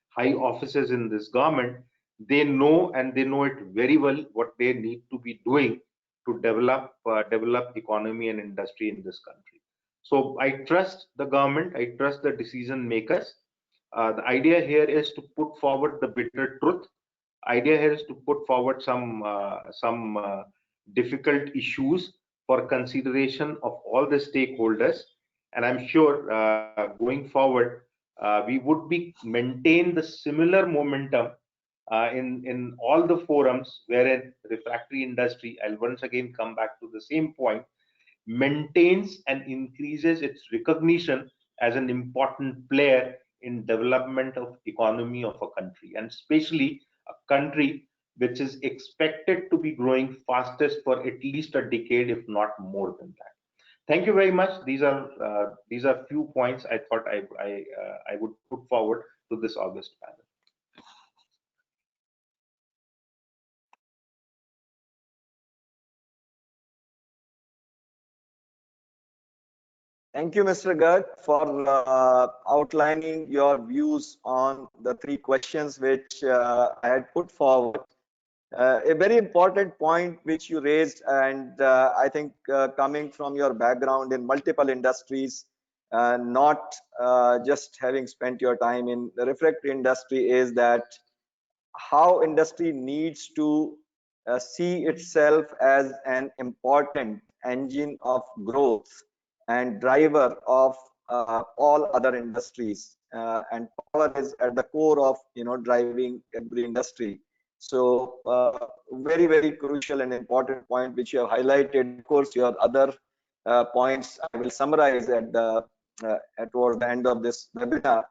high offices in this government. They know, and they know it very well, what they need to be doing to develop economy and industry in this country. So I trust the government, I trust the decision makers. The idea here is to put forward the bitter truth. Idea here is to put forward some difficult issues for consideration of all the stakeholders, and I'm sure going forward we would be maintain the similar momentum in all the forums wherein refractory industry, I'll once again come back to the same point, maintains and increases its recognition as an important player in development of economy of a country, and especially a country which is expected to be growing fastest for at least a decade, if not more than that. Thank you very much. These are few points I thought I would put forward to this August panel. Thank you, Mr. Garg, for outlining your views on the three questions which I had put forward. A very important point which you raised, and I think coming from your background in multiple industries, not just having spent your time in the refractory industry, is that how industry needs to see itself as an important engine of growth and driver of all other industries, and power is at the core of driving every industry. So very crucial and important point which you have highlighted. Of course, your other points I will summarize at the towards the end of this webinar.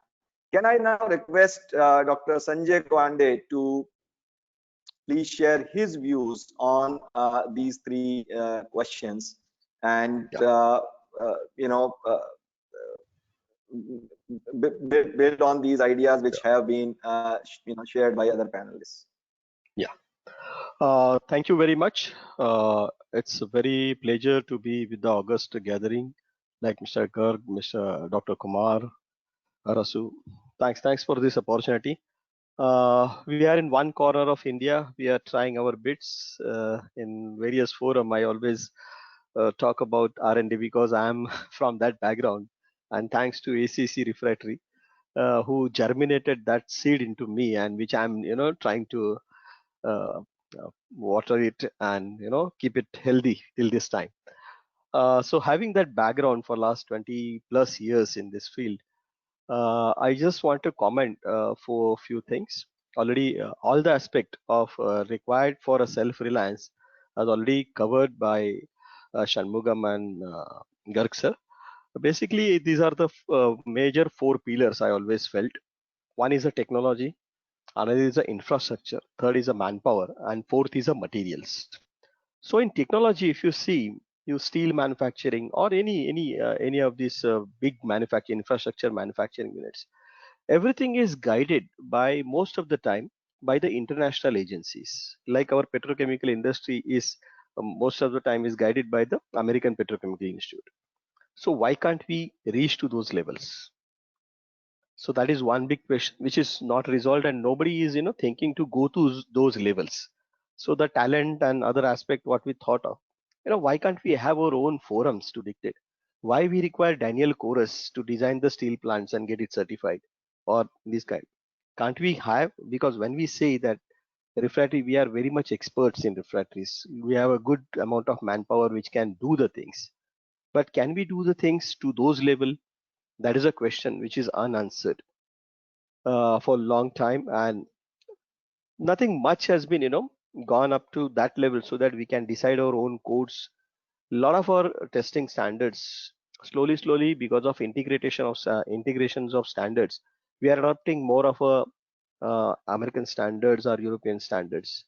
Can I now request Dr. Sanjay Kwande to please share his views on these three questions, and build on these ideas which have been shared by other panelists. Yeah. Thank you very much. It's a very pleasure to be with the August gathering, like Mr. Garg, Mr. Dr. Kumar, Arasu. Thanks for this opportunity. We are in one corner of India. We are trying our bits in various forum. I always talk about R&D because I'm from that background, and thanks to ACC Refractory, who germinated that seed into me, and which I'm trying to water it and keep it healthy till this time. So having that background for last 20 plus years in this field, I just want to comment for a few things. Already all the aspect of required for a self-reliance is already covered by Shanmugam and Garg sir. Basically, these are the major four pillars I always felt. One is the technology, another is the infrastructure, third is the manpower, and fourth is the materials. So in technology, if you see, steel manufacturing or any of these big manufacturing infrastructure manufacturing units, everything is guided by most of the time by the international agencies. Like our petrochemical industry is most of the time is guided by the American Petrochemical Institute. So why can't we reach to those levels? So that is one big question which is not resolved, and nobody is thinking to go to those levels. So the talent and other aspect what we thought of, why can't we have our own forums to dictate? Why we require Daniel Chorus to design the steel plants and get it certified, or this kind? Can't we have? Because when we say that refractory, we are very much experts in refractories. We have a good amount of manpower which can do the things. But can we do the things to those level? That is a question which is unanswered for a long time, and nothing much has been, gone up to that level so that we can decide our own codes. A lot of our testing standards, slowly, because of integrations of standards, we are adopting more of a American standards or European standards.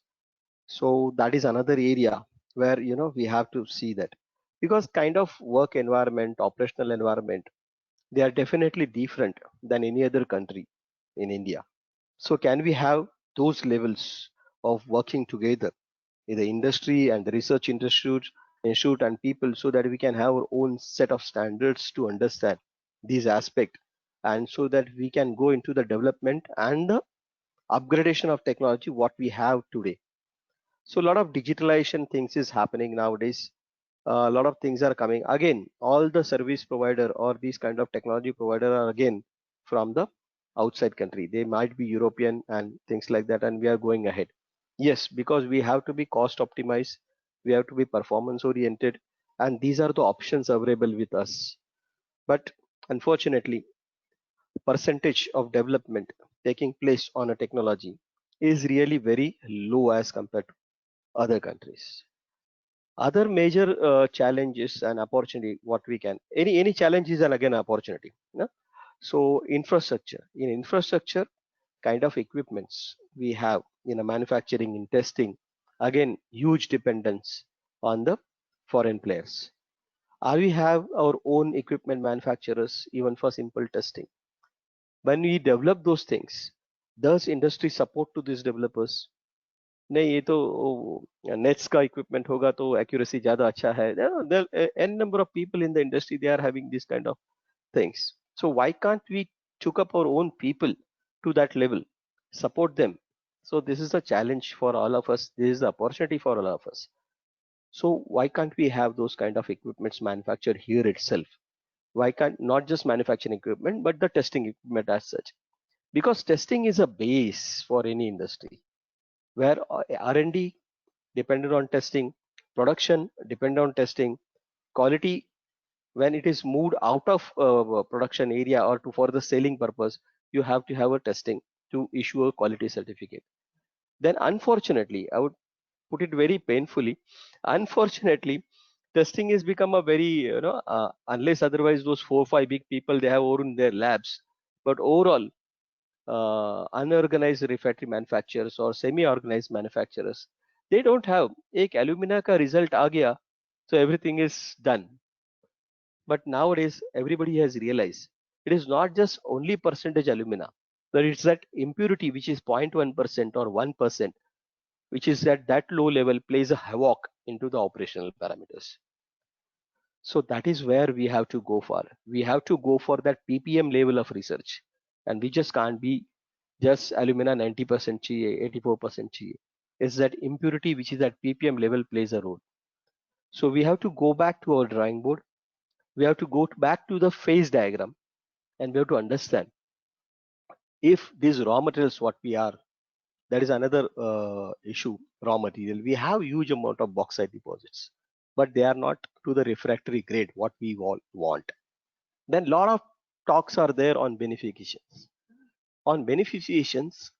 So that is another area where we have to see that, because kind of work environment, operational environment, they are definitely different than any other country in India. So can we have those levels of working together in the industry and the research institute and people, so that we can have our own set of standards to understand these aspects, and so that we can go into the development and the upgradation of technology what we have today. So a lot of digitalization things is happening nowadays. A lot of things are coming again. All the service provider or these kind of technology provider are again from the outside country. They might be European and things like that, and we are going ahead. Yes, because we have to be cost optimized, we have to be performance oriented, and these are the options available with us. But unfortunately, percentage of development taking place on a technology is really very low as compared to other countries. Other major challenges and opportunity, what we can, any challenge is an again opportunity. So infrastructure, in infrastructure, kind of equipments we have in a manufacturing, in testing, again huge dependence on the foreign players. Are we have our own equipment manufacturers even for simple testing? When we develop those things, does industry support to these developers? नहीं, ये तो nets का equipment होगा तो accuracy ज्यादा अच्छा है. N number of people in the industry, they are having this kind of things. So why can't we took up our own people to that level, support them? So this is a challenge for all of us, this is the opportunity for all of us. So why can't we have those kind of equipments manufactured here itself? Why can't not just manufacturing equipment but the testing equipment as such? Because testing is a base for any industry, where R&D dependent on testing, production dependent on testing, quality when it is moved out of production area or to for the selling purpose, you have to have a testing to issue a quality certificate. Then unfortunately, I would put it very painfully, unfortunately, testing has become a very, unless otherwise those 4 or 5 big people, they have owned their labs, but overall unorganized refractory manufacturers or semi-organized manufacturers, they don't have एक alumina का result आ गया, so everything is done. But nowadays everybody has realized it is not just only percentage alumina, but it's that impurity which is 0.1% or 1%, which is at that low level plays a havoc into the operational parameters. So that is where we have to go for. We have to go for that ppm level of research, and we just can't be just alumina 90% चाहिए, 84% चाहिए. It's that impurity which is at ppm level plays a role. So we have to go back to our drawing board. We have to go back to the phase diagram, and we have to understand if these raw materials what we are, that is another issue. Raw material, we have huge amount of bauxite deposits, but they are not to the refractory grade what we all want. Then lot of talks are there on beneficiations. On beneficiations,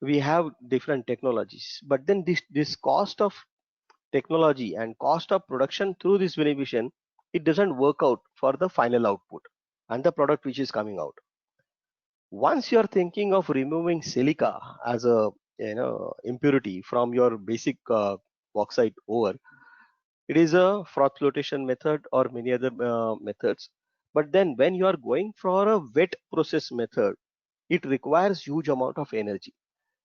we have different technologies, but then this cost of technology and cost of production through this beneficiation, it doesn't work out for the final output and the product which is coming out. Once you are thinking of removing silica as a impurity from your basic bauxite ore, it is a froth flotation method or many other methods. But then when you are going for a wet process method, it requires huge amount of energy.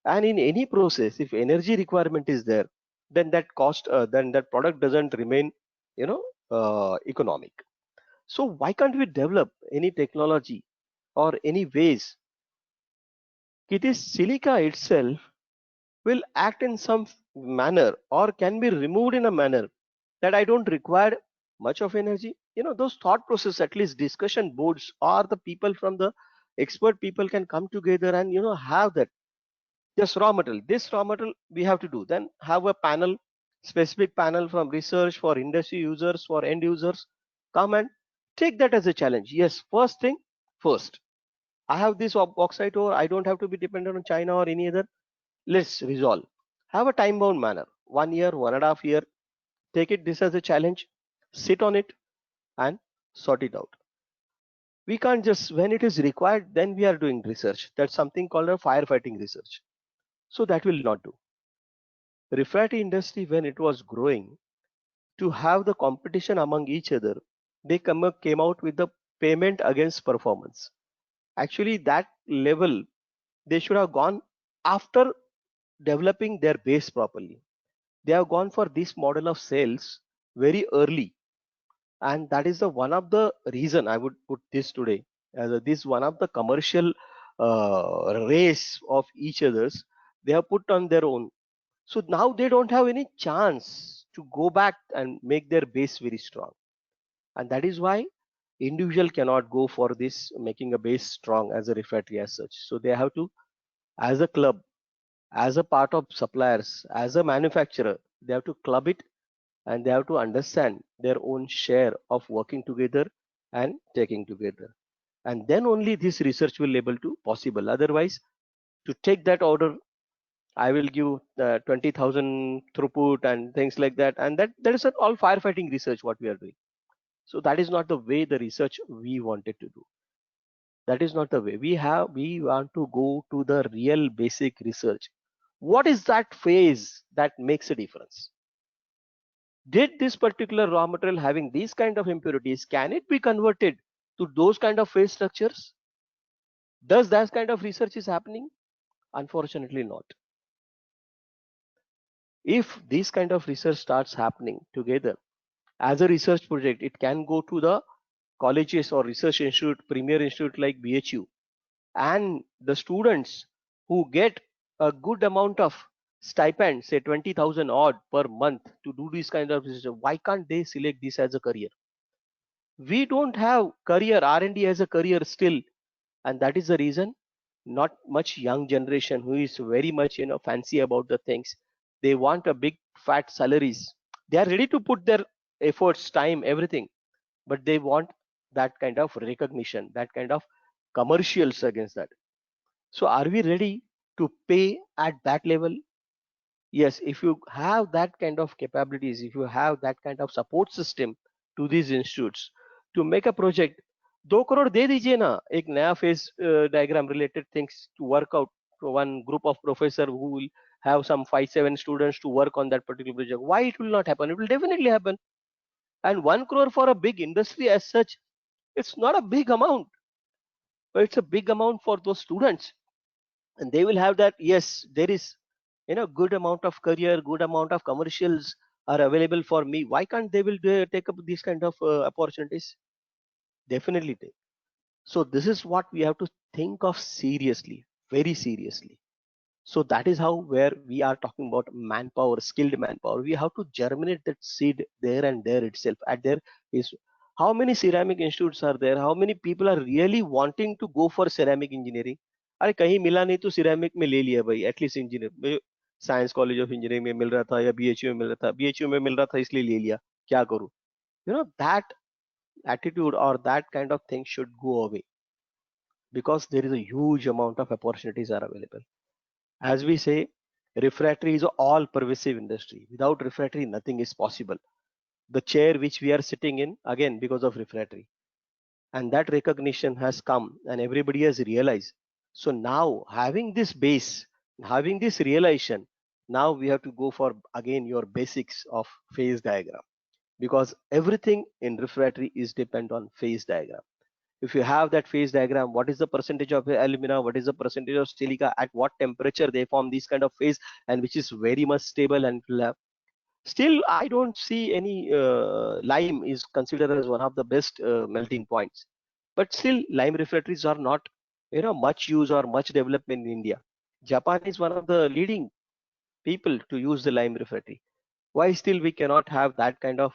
And in any process, if energy requirement is there, then that cost, then that product doesn't remain, economic. So why can't we develop any technology or any ways? This silica itself will act in some manner or can be removed in a manner that I don't require much of energy. Those thought process, at least discussion boards or the people from the expert people can come together and have that. Just raw material, this raw material we have to do, then have a panel, specific panel from research for industry users, for end users, come and take that as a challenge. Yes, first thing first, I have this bauxite ore, I don't have to be dependent on China or any other. Let's resolve, have a time bound manner, 1 year, 1.5 year, take it this as a challenge, sit on it and sort it out. We can't just, when it is required, then we are doing research. That's something called a firefighting research. So that will not do. Refractory industry, when it was growing, to have the competition among each other, they came out with the payment against performance. Actually, that level they should have gone after developing their base properly. They have gone for this model of sales very early, and that is the one of the reason I would put this today as this one of the commercial race of each others they have put on their own. So now they don't have any chance to go back and make their base very strong. And that is why individual cannot go for this making a base strong as a refractory as such. So they have to, as a club, as a part of suppliers, as a manufacturer, they have to club it and they have to understand their own share of working together and taking together. And then only this research will able to possible. Otherwise, to take that order, I will give 20,000 throughput and things like that. And that is all firefighting research what we are doing. So that is not the way the research we wanted to do. That is not the way we want to go to the real basic research. What is that phase that makes a difference? Did this particular raw material having these kind of impurities, can it be converted to those kind of phase structures? Does that kind of research is happening? Unfortunately not. If this kind of research starts happening together as a research project, it can go to the colleges or research institute, premier institute like BHU, and the students who get a good amount of stipend, say 20,000 odd per month to do this kind of research, why can't they select this as a career? We don't have career R&D as a career still, and that is the reason not much young generation who is very much fancy about the things. They want a big fat salaries. They are ready to put their efforts, time, everything, but they want that kind of recognition, that kind of commercials against that. So are we ready to pay at that level? Yes, if you have that kind of capabilities, if you have that kind of support system to these institutes to make a project, 2 crore दे दीजिए ना एक नया phase diagram related things to work out to one group of professor who will have some 5-7 students to work on that particular project. Why it will not happen? It will definitely happen. And 1 crore for a big industry as such, it's not a big amount, but it's a big amount for those students, and they will have that. Yes, there is good amount of career, good amount of commercials are available for me. Why can't they will take up these kind of opportunities? Definitely take. So this is what we have to think of seriously, very seriously. So that is how, where we are talking about manpower, skilled manpower, we have to germinate that seed there and there itself at there is. How many ceramic institutes are there? How many people are really wanting to go for ceramic engineering? अरे कहीं मिला नहीं तो ceramic में ले लिया भाई, at least engineer science college of engineering में मिल रहा था या बीएचयू में मिल रहा था, बीएचयू में मिल रहा था इसलिए ले लिया, क्या करूं? That attitude or that kind of thing should go away, because there is a huge amount of opportunities are available. As we say, refractory is all pervasive industry. Without refractory, nothing is possible. The chair which we are sitting in, again because of refractory, and that recognition has come and everybody has realized. So now having this base, having this realization, now we have to go for again your basics of phase diagram, because everything in refractory is depend on phase diagram. If you have that phase diagram, what is the percentage of alumina, what is the percentage of silica, at what temperature they form this kind of phase, and which is very much stable and will have. Still, I don't see any lime is considered as one of the best melting points, but still lime refractories are not much use or much development in India. Japan is one of the leading people to use the lime refractory. Why still we cannot have that kind of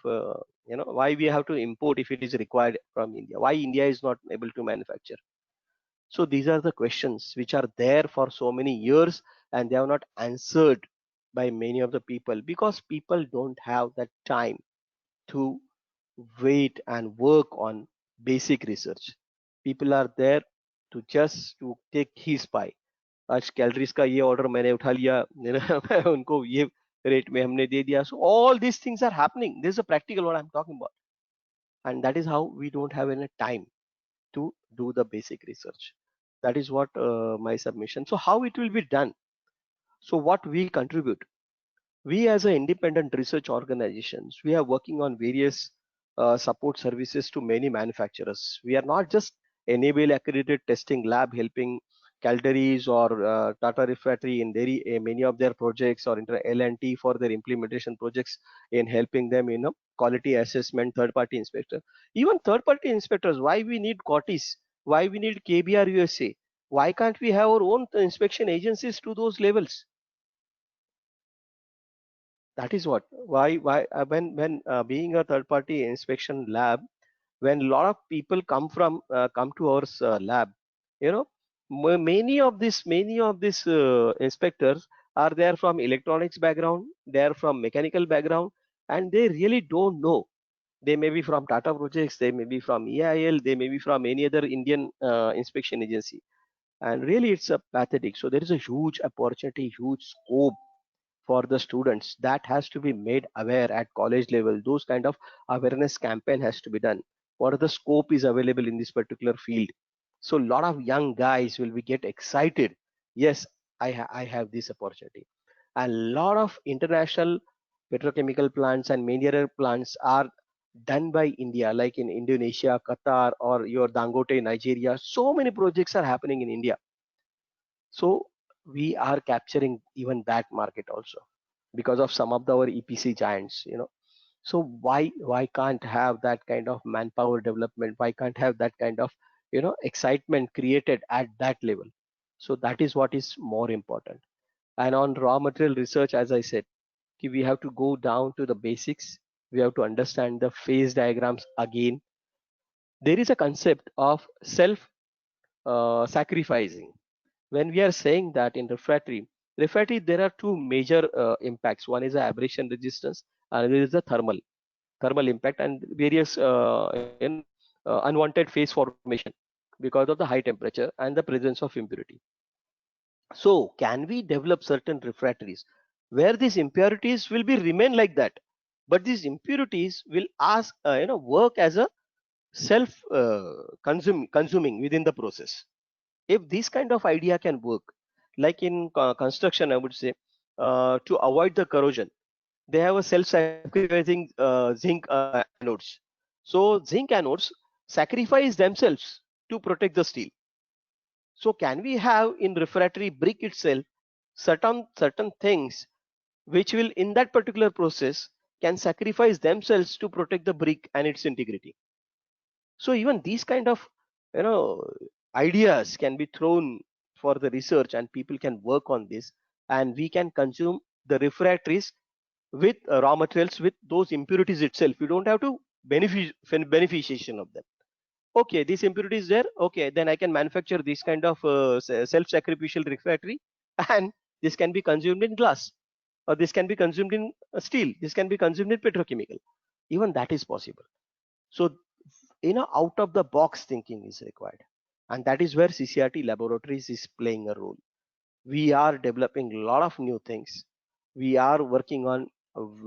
why we have to import if it is required from India? Why India is not able to manufacture? So these are the questions which are there for so many years, and they are not answered by many of the people, because people don't have that time to wait and work on basic research. People are there to just to take his pie. आज calories का ये order मैंने उठा लिया, उनको ये rate में हमने दे दिया. So all these things are happening. This is a practical what I'm talking about, and that is how we don't have any time to do the basic research. That is what my submission. So how it will be done? So what we contribute? We as an independent research organizations, we are working on various support services to many manufacturers. We are not just enable accredited testing lab helping Calderys or Tata Refractory in many of their projects, or inter L&T for their implementation projects, in helping them in quality assessment, third-party inspector. Even third-party inspectors, why we need COTIS? Why we need KBR USA? Why can't we have our own inspection agencies to those levels? That is what why when being a third party inspection lab, when a lot of people come to our lab, you know, many of these inspectors are there from electronics background, they are from mechanical background, and they really don't know. They may be from Tata Projects, they may be from EIL, they may be from any other Indian inspection agency, and really it's a pathetic. So there is a huge opportunity, huge scope for the students that has to be made aware at college level. Those kind of awareness campaign has to be done. What are the scope is available in this particular field? So a lot of young guys will be get excited. Yes, I have this opportunity. A lot of international petrochemical plants and many other plants are done by India, like in Indonesia, Qatar, or your Dangote, Nigeria. So many projects are happening in India. So we are capturing even that market also because of some of our EPC giants, So why can't have that kind of manpower development? Why can't have that kind of excitement created at that level? So that is what is more important. And on raw material research, as I said, we have to go down to the basics. We have to understand the phase diagrams again. There is a concept of self sacrificing. When we are saying that in refractory there are two major impacts. One is the abrasion resistance, and there is the thermal impact, and various unwanted phase formation because of the high temperature and the presence of impurity. So can we develop certain refractories where these impurities will be remain like that, but these impurities will work as a self consuming within the process? If this kind of idea can work, like in construction, I would say, to avoid the corrosion, they have a self-sacrificing zinc anodes. So zinc anodes sacrifice themselves to protect the steel. So can we have in refractory brick itself certain things which will in that particular process can sacrifice themselves to protect the brick and its integrity? So even these kind of you know ideas can be thrown for the research, and people can work on this, and we can consume the refractories with raw materials with those impurities itself. You don't have to beneficiation of them. Okay, this impurity is there. Okay, then I can manufacture this kind of self-sacrificial refractory, and this can be consumed in glass, or this can be consumed in steel. This can be consumed in petrochemical. Even that is possible. So out of the box thinking is required, and that is where CCRT laboratories is playing a role. We are developing a lot of new things. We are working on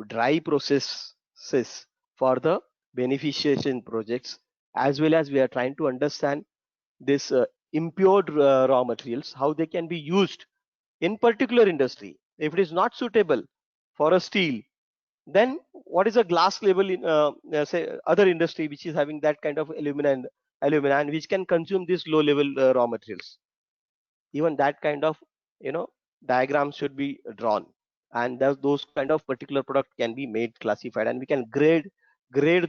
dry processes for the beneficiation projects, as well as we are trying to understand this impure raw materials, how they can be used in particular industry. If it is not suitable for a steel, then what is a glass level in say other industry which is having that kind of alumina and which can consume these low level raw materials? Even that kind of diagrams should be drawn, and those kind of particular product can be made classified, and we can grade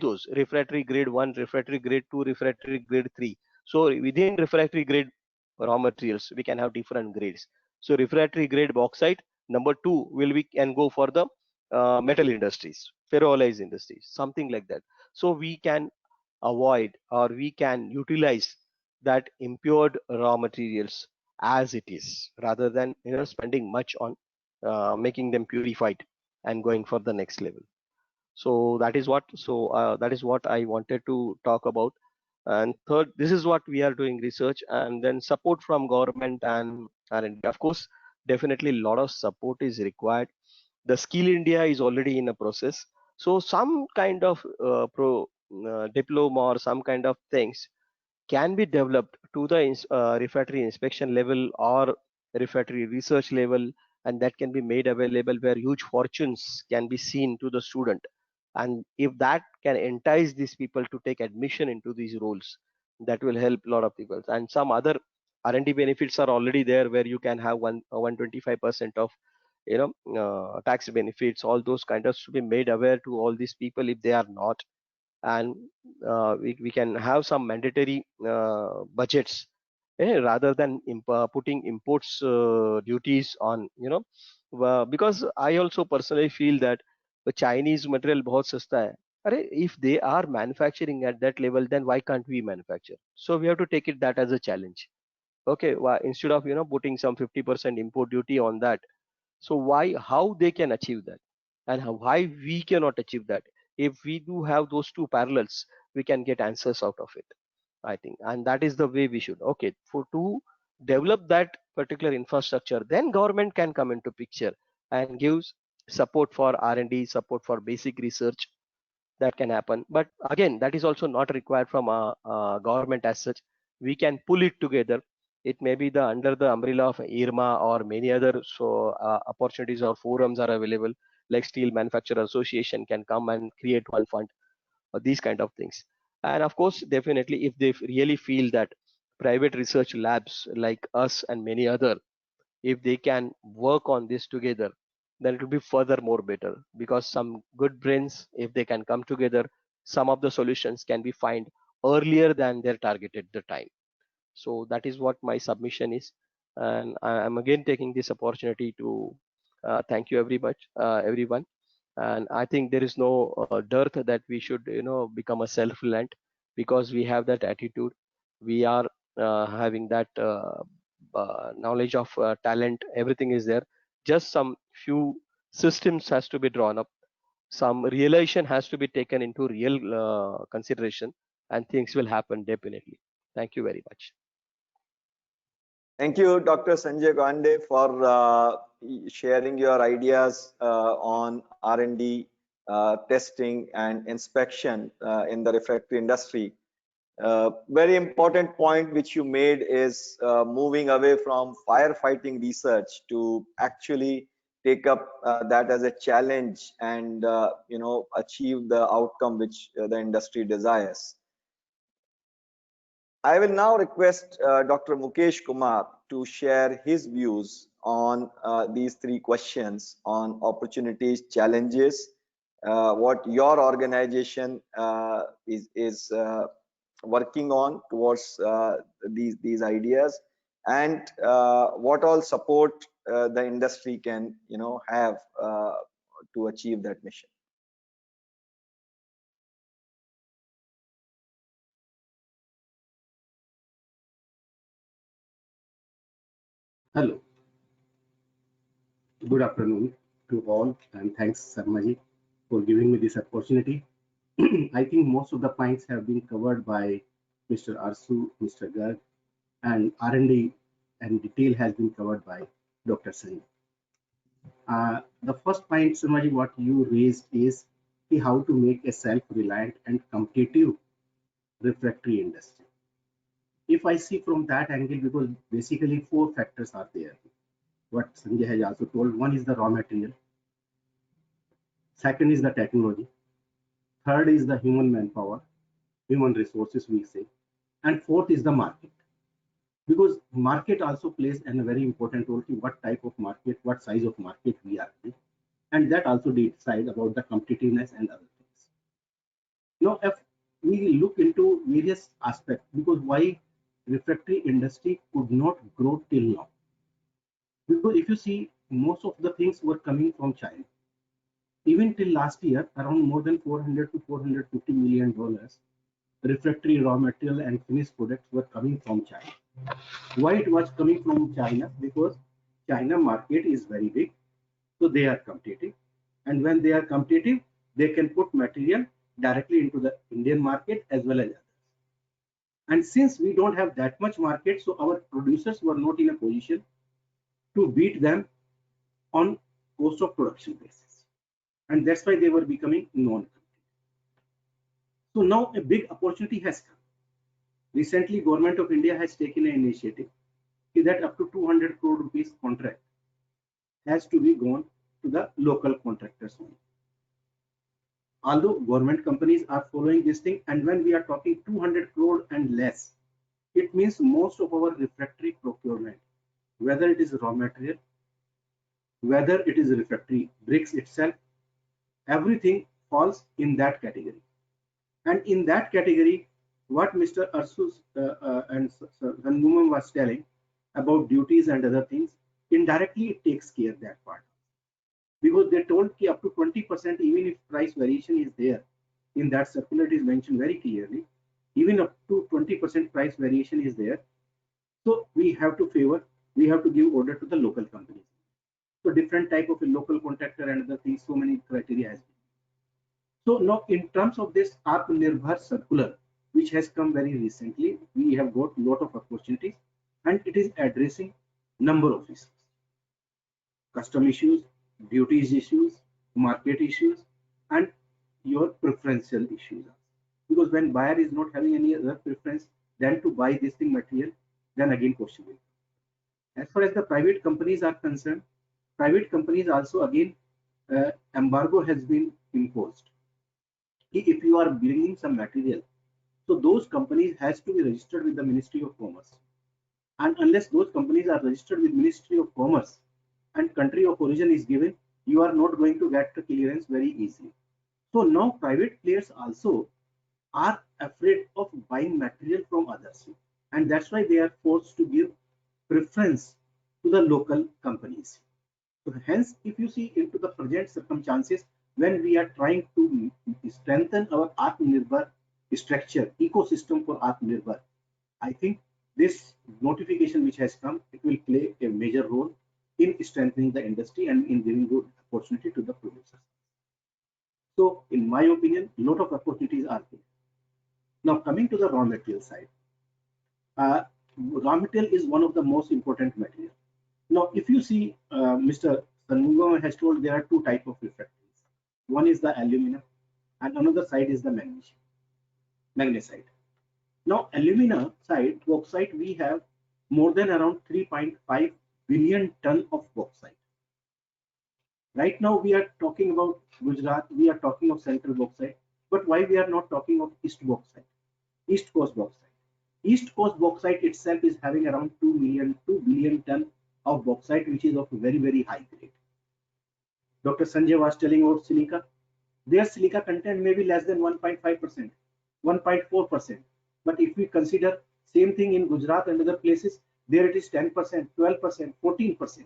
those refractory grade 1, refractory grade 2, refractory grade 3. So within refractory grade raw materials we can have different grades. So refractory grade bauxite Number two, will we can go for the metal industries, ferroalloys industries, something like that. So we can avoid or we can utilize that impure raw materials as it is, rather than spending much on making them purified and going for the next level. So that is what I wanted to talk about. And third, this is what we are doing research, and then support from government and R&D. Of course, definitely a lot of support is required. The Skill India is already in a process, so some kind of diploma or some kind of things can be developed to the refractory inspection level or refractory research level, and that can be made available where huge fortunes can be seen to the student. And if that can entice these people to take admission into these roles, that will help a lot of people. And some other R&D benefits are already there, where you can have 125% of tax benefits. All those kind of should be made aware to all these people if they are not. And we can have some mandatory budgets, rather than putting imports duties on, because I also personally feel that the Chinese material बहुत सस्ता है. If they are manufacturing at that level, then why can't we manufacture? So we have to take it that as a challenge. Okay, why, instead of putting some 50% import duty on that, so how they can achieve that, and why we cannot achieve that? If we do have those two parallels, we can get answers out of it, I think. And that is the way we should. Okay, for to develop that particular infrastructure, then government can come into picture and gives support for R&D, support for basic research. That can happen, but again, that is also not required from a government as such. We can pull it together. It may be the under the umbrella of IRMA or many other opportunities or forums are available, like Steel Manufacturer Association can come and create one fund, or these kind of things. And of course, definitely, if they really feel that private research labs like us and many other, if they can work on this together, then it will be further more better, because some good brains, if they can come together, some of the solutions can be found earlier than their targeted the time. So that is what my submission is. And I am again taking this opportunity to thank you very much, everyone. And I think there is no dearth that we should become a self-reliant, because we have that attitude. We are having that knowledge of talent, everything is there. Just some few systems has to be drawn up, some realization has to be taken into real consideration, and things will happen definitely. Thank you very much. Thank you, Dr. Sanjay Gande, for sharing your ideas on R&D, testing and inspection in the refractory industry. Very important point which you made is moving away from firefighting research to actually take up that as a challenge and achieve the outcome which the industry desires. I will now request Dr. Mukesh Kumar to share his views on these three questions on opportunities, challenges, what your organization is working on towards these ideas, and what all support the industry can have to achieve that mission. Hello. Good afternoon to all, and thanks, Sarmaji, for giving me this opportunity. I think most of the points have been covered by Mr. Arsu, Mr. Garg, and R&D and detail has been covered by Dr. Sanjay. The first point, Sarmaji, what you raised is how to make a self-reliant and competitive refractory industry. If I see from that angle, because basically 4 factors are there. What Sanjay has also told, one is the raw material, second is the technology, third is the human manpower, human resources we say, and fourth is the market. Because market also plays a very important role in what type of market, what size of market we are in, and that also decide about the competitiveness and other things. Now, if we look into various aspects, because why refractory industry could not grow till now, because if you see most of the things were coming from China. Even till last year, around more than 400 to 450 million dollars refractory raw material and finished products were coming from China. Why it was coming from China? Because China market is very big, so they are competitive, and when they are competitive, they can put material directly into the Indian market as well as others. And since we don't have that much market, so our producers were not in a position to beat them on cost of production basis, and that's why they were becoming non-competitive. So now a big opportunity has come. Recently, Government of India has taken an initiative that up to 200 crore rupees contract has to be gone to the local contractors only. Although government companies are following this thing, and when we are talking 200 crore and less, it means most of our refractory procurement, whether it is raw material, whether it is refractory bricks itself, everything falls in that category. And in that category, what Mr. Arsu and Rangumam was telling about duties and other things, indirectly it takes care of that part. Because they told ki up to 20%, even if price variation is there, in that circular it is mentioned very clearly, even up to 20% price variation is there. So we have to favor, we have to give order to the local companies. So different type of a local contractor and other things, so many criteria has been. So now in terms of this Atmanirbhar circular, which has come very recently, we have got a lot of opportunities, and it is addressing number of issues: custom issues, duties issues, market issues, and your preferential issues. Because when buyer is not having any other preference than to buy this thing material, then again question will come. As far as the private companies are concerned, private companies also again embargo has been imposed. If you are bringing some material, so those companies has to be registered with the Ministry of Commerce, and unless those companies are registered with Ministry of Commerce and country of origin is given, you are not going to get the clearance very easily. So now private players also are afraid of buying material from others, and that's why they are forced to give preference to the local companies. So hence, if you see into the present circumstances, when we are trying to strengthen our Atmanirbhar structure, ecosystem for Atmanirbhar, I think this notification which has come, it will play a major role in strengthening the industry and in giving good opportunity to the producers. So in my opinion, a lot of opportunities are there. Now coming to the raw material side, raw material is one of the most important material. Now if you see, Mr. Shanmugam has told there are two types of refractories. One is the aluminum and another side is the magnesite. Now alumina side, bauxite, we have more than around 3.5 billion ton of bauxite. Right now we are talking about Gujarat, we are talking of central bauxite, but why we are not talking of East bauxite, East Coast bauxite? East Coast bauxite itself is having around 2 billion ton of bauxite, which is of very, very high grade. Dr. Sanjay was telling about silica. Their silica content may be less than 1.5%, 1.4%. But if we consider same thing in Gujarat and other places, there it is 10%, 12%, 14%.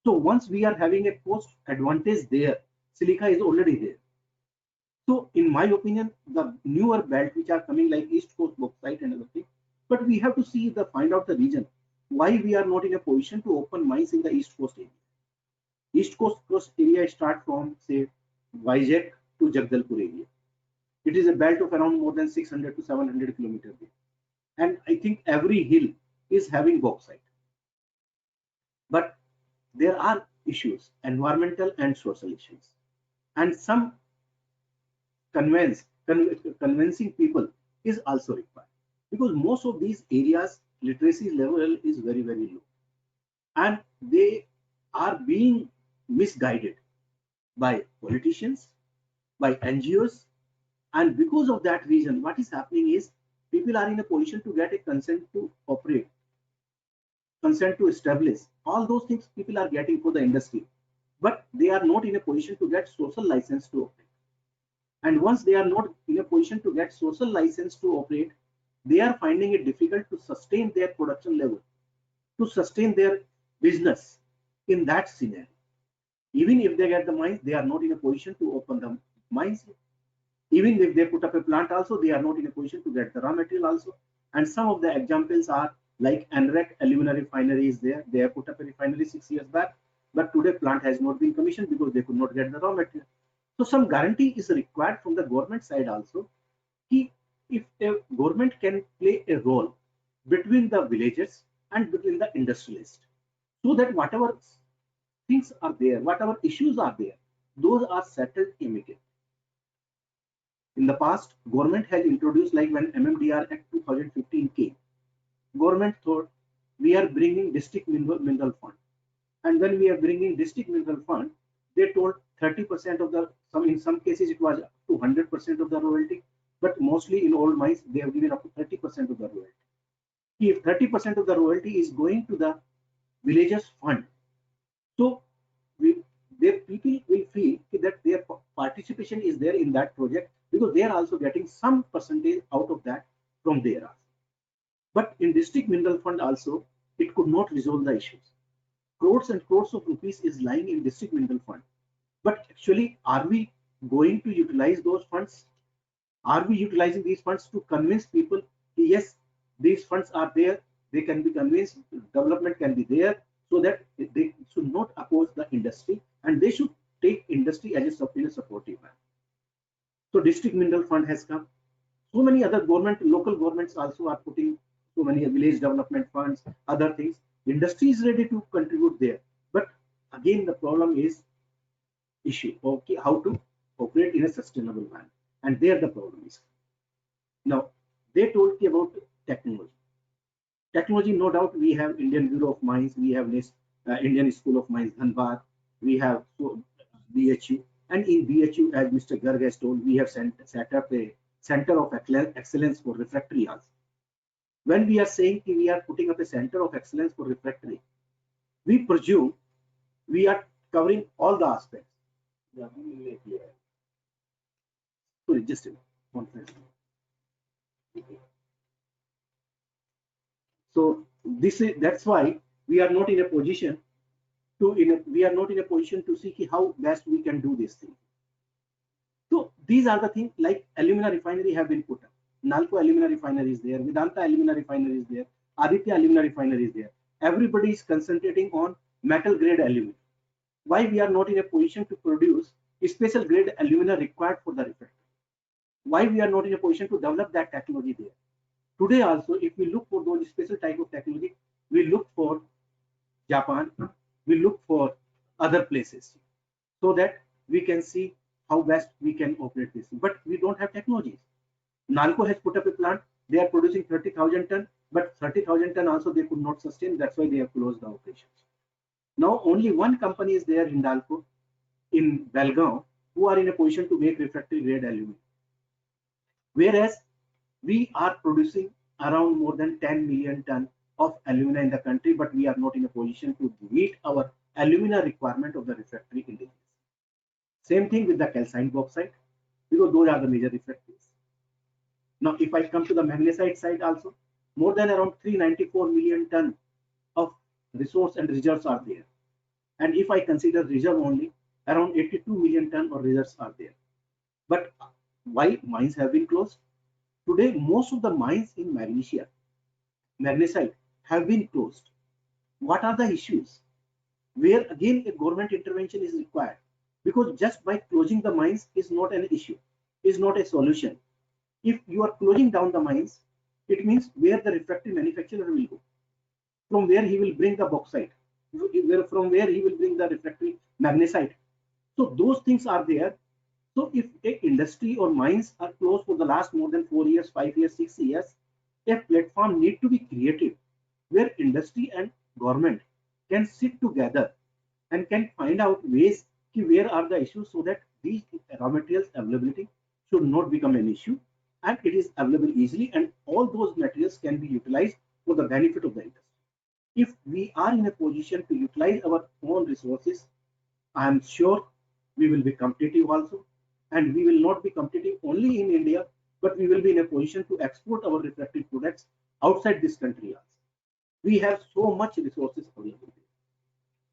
So once we are having a cost advantage there, silica is already there. So in my opinion, the newer belt which are coming like East Coast bauxite and other things, but we have to see find out the reason why we are not in a position to open mines in the East Coast area. East Coast area start from say Vizag to Jagdalpur area. It is a belt of around more than 600 to 700 kilometers. And I think every hill is having bauxite. But there are issues, environmental and social issues. And some convincing people is also required. Because most of these areas, literacy level is very, very low. And they are being misguided by politicians, by NGOs, and because of that reason, what is happening is people are in a position to get a consent to operate, consent to establish. All those things people are getting for the industry, but they are not in a position to get social license to operate. And once they are not in a position to get social license to operate, they are finding it difficult to sustain their production level, to sustain their business in that scenario. Even if they get the mines, they are not in a position to open the mines. Even if they put up a plant also, they are not in a position to get the raw material also. And some of the examples are like NREC Alumina Refinery is there. They have put up a refinery 6 years back, but today plant has not been commissioned because they could not get the raw material. So some guarantee is required from the government side also. If a government can play a role between the villagers and between the industrialists, so that whatever things are there, whatever issues are there, those are settled immediately. In the past, government has introduced, like when MMDR Act 2015 came, government thought we are bringing district mineral fund, and when we are bringing district mineral fund, they told 30% of the, in some cases it was up to 100% of the royalty, but mostly in old mines they have given up to 30% of the royalty. If 30% of the royalty is going to the villagers fund, so people will feel that their participation is there in that project because they are also getting some percentage out of that from there. But in district mineral fund also, it could not resolve the issues. Crores and crores of rupees is lying in district mineral fund. But actually, are we going to utilize those funds? Are we utilizing these funds to convince people, yes, these funds are there, they can be convinced, development can be there, so that they should not oppose the industry and they should take industry as a supportive man. So district mineral fund has come. So many other local governments also are putting so many village development funds, other things. Industry is ready to contribute there. But again, the problem is issue, okay, how to operate in a sustainable manner. And there the problem is. Now, they told me about technology. Technology, no doubt, we have Indian Bureau of Mines, we have this Indian School of Mines, Dhanbad, we have BHU, and in BHU, as Mr. Garg has told, we have set up a Center of Excellence for Refractory also. When we are saying we are putting up a Center of Excellence for Refractory, we presume we are covering all the aspects. Sorry, just a minute. So that's why we are not in a position to see how best we can do this thing. So these are the things, like alumina refinery have been put up. Nalco alumina refinery is there, Vedanta alumina refinery is there, Aditya alumina refinery is there. Everybody is concentrating on metal grade alumina. Why we are not in a position to produce special grade alumina required for the refractory? Why we are not in a position to develop that technology there? Today also, if we look for those special type of technology, we look for Japan, we look for other places, so that we can see how best we can operate this. But we don't have technologies. Nalco has put up a plant, they are producing 30,000 ton, but 30,000 ton also they could not sustain, that's why they have closed the operations. Now only one company is there in Nalco, in Belgaum, who are in a position to make refractory grade aluminum. Whereas we are producing around more than 10 million ton of alumina in the country, but we are not in a position to meet our alumina requirement of the refractory industry. Same thing with the calcined bauxite, because those are the major refractories. Now, if I come to the magnesite side also, more than around 394 million ton of resource and reserves are there. And if I consider reserve only, around 82 million ton of reserves are there. But why mines have been closed? Today, most of the mines in magnesite have been closed. What are the issues? Where again a government intervention is required, because just by closing the mines is not an issue, is not a solution. If you are closing down the mines, it means where the refractory manufacturer will go, from where he will bring the bauxite, from where he will bring the refractory magnesite. So those things are there. So if a industry or mines are closed for the last more than 4 years, 5 years, 6 years, a platform need to be created where industry and government can sit together and can find out ways where are the issues, so that these raw materials availability should not become an issue and it is available easily, and all those materials can be utilized for the benefit of the industry. If we are in a position to utilize our own resources, I am sure we will be competitive also, and we will not be competitive only in India, but we will be in a position to export our refractory products outside this country also. We have so much resources available.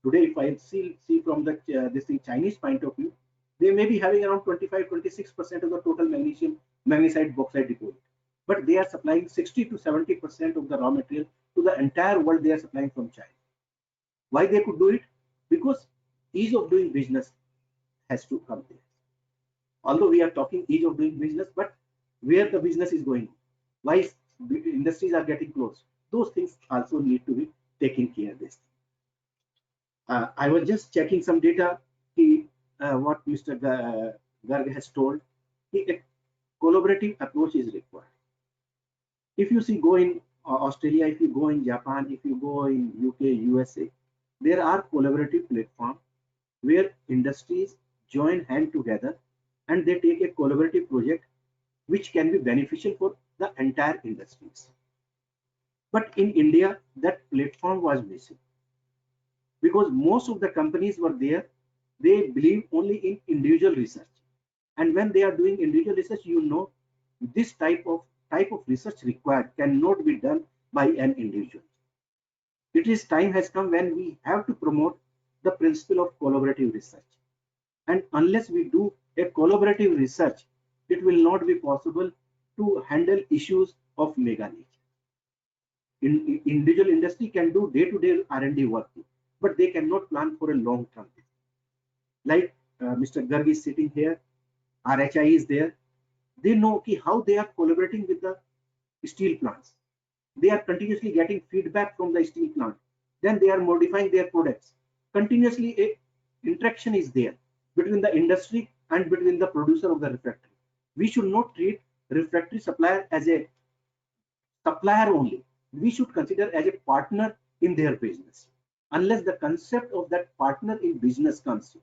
Today, if I see from the this thing Chinese point of view, they may be having around 25-26% of the total magnesite bauxite deposit, but they are supplying 60 to 70% of the raw material to the entire world. They are supplying from China. Why they could do it? Because ease of doing business has to come there. Although we are talking ease of doing business, but where the business is going, why industries are getting closed, those things also need to be taken care of. This. I was just checking some data. What Mr. Garg has told, a collaborative approach is required. If you see, go in Australia, if you go in Japan, if you go in UK, USA, there are collaborative platforms where industries join hand together and they take a collaborative project which can be beneficial for the entire industries. But in India, that platform was missing because most of the companies were there. They believe only in individual research, and when they are doing individual research, you know, this type of research required cannot be done by an individual. It is time has come when we have to promote the principle of collaborative research, and unless we do a collaborative research, it will not be possible to handle issues of mega nature. Individual industry can do day-to-day R&D work, but they cannot plan for a long term. Like Mr. Garg is sitting here, RHI is there. They know how they are collaborating with the steel plants. They are continuously getting feedback from the steel plant. Then they are modifying their products. Continuously, a interaction is there between the industry and between the producer of the refractory. We should not treat refractory supplier as a supplier only. We should consider as a partner in their business. Unless the concept of that partner in business comes in,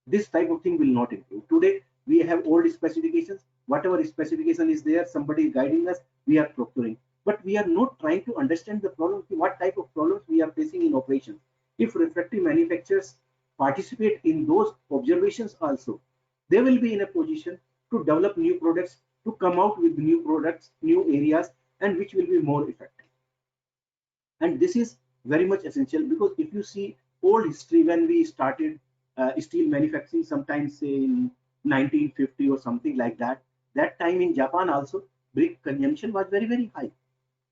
this type of thing will not improve. Today, we have old specifications. Whatever specification is there, somebody is guiding us, we are procuring. But we are not trying to understand the problem, what type of problems we are facing in operations. If refractory manufacturers participate in those observations also, they will be in a position to develop new products, to come out with new products, new areas, and which will be more effective. And this is very much essential because if you see old history, when we started steel manufacturing, sometimes say in 1950 or something like that, that time in Japan also, brick consumption was very, very high.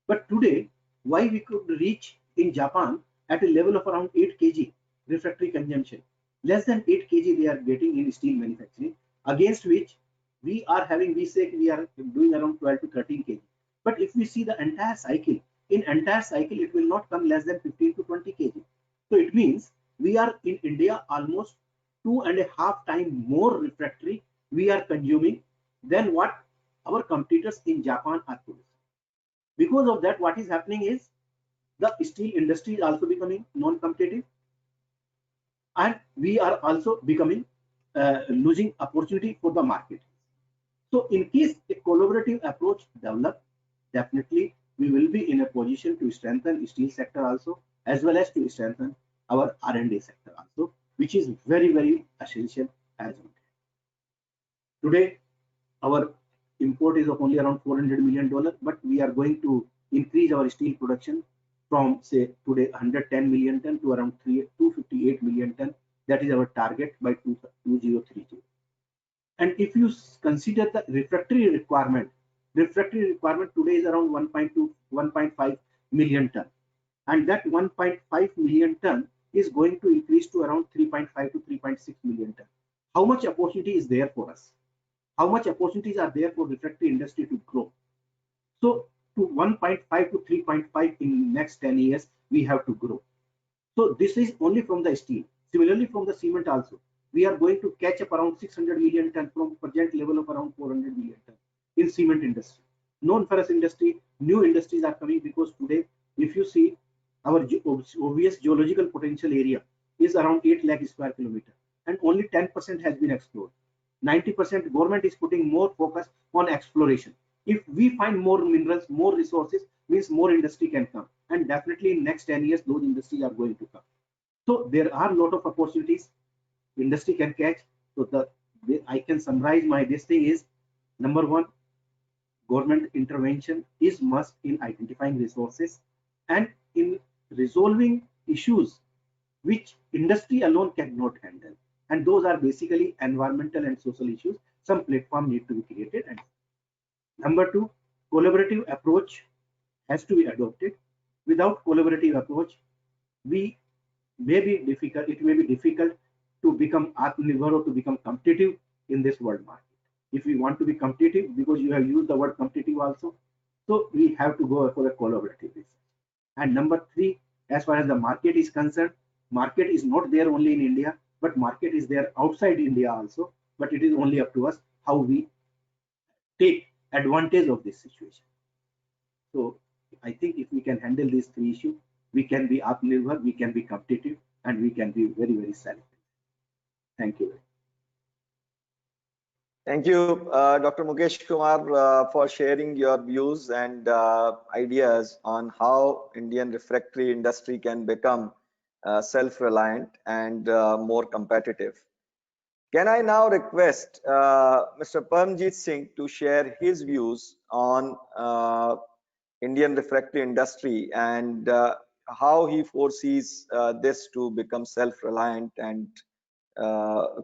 But today, why we could reach in Japan at a level of around 8 kg refractory consumption, less than 8 kg they are getting in steel manufacturing, against which we are having, we say we are doing around 12 to 13 kg. But if we see the entire cycle, in entire cycle, it will not come less than 15 to 20 kg. So it means we are in India almost 2.5 times more refractory we are consuming than what our competitors in Japan are producing. Because of that, what is happening is the steel industry is also becoming non-competitive, and we are also becoming losing opportunity for the market. So in case a collaborative approach develops, definitely we will be in a position to strengthen steel sector also, as well as to strengthen our R&D sector also, which is very, very essential as well. Today, our import is of only around $400 million, but we are going to increase our steel production from, say, today 110 million ton to around 258 million ton. That is our target by 2030. And if you consider the refractory requirement today is around 1.5 million ton, and that 1.5 million ton is going to increase to around 3.5 to 3.6 million ton. How much opportunity is there for us? How much opportunities are there for refractory industry to grow? So to 1.5 to 3.5 in next 10 years, we have to grow. So this is only from the steel. Similarly, from the cement also, we are going to catch up around 600 million ton from present level of around 400 million ton in cement industry. Non-ferrous industry, new industries are coming because today, if you see, our obvious geological potential area is around 8 lakh square kilometer, and only 10% has been explored. 90% government is putting more focus on exploration. If we find more minerals, more resources, means more industry can come, and definitely in next 10 years those industries are going to come. So there are a lot of opportunities industry can catch. So I can summarize my this thing is, number one, government intervention is must in identifying resources and in resolving issues which industry alone cannot handle. And those are basically environmental and social issues. Some platform need to be created. And number two, collaborative approach has to be adopted. Without collaborative approach, it may be difficult to become Atmanirbhar or to become competitive in this world market. If we want to be competitive, because you have used the word competitive also, so we have to go for a collaborative basis. And number three, as far as the market is concerned, market is not there only in India, but market is there outside India also. But it is only up to us how we take advantage of this situation. So I think if we can handle these three issues, we can be Atmanirbhar, we can be competitive, and we can be very, very self. Thank you. Thank you, Dr. Mukesh Kumar, for sharing your views and ideas on how Indian refractory industry can become self-reliant and more competitive. Can I now request Mr. Paramjit Singh to share his views on Indian refractory industry and how he foresees this to become self-reliant and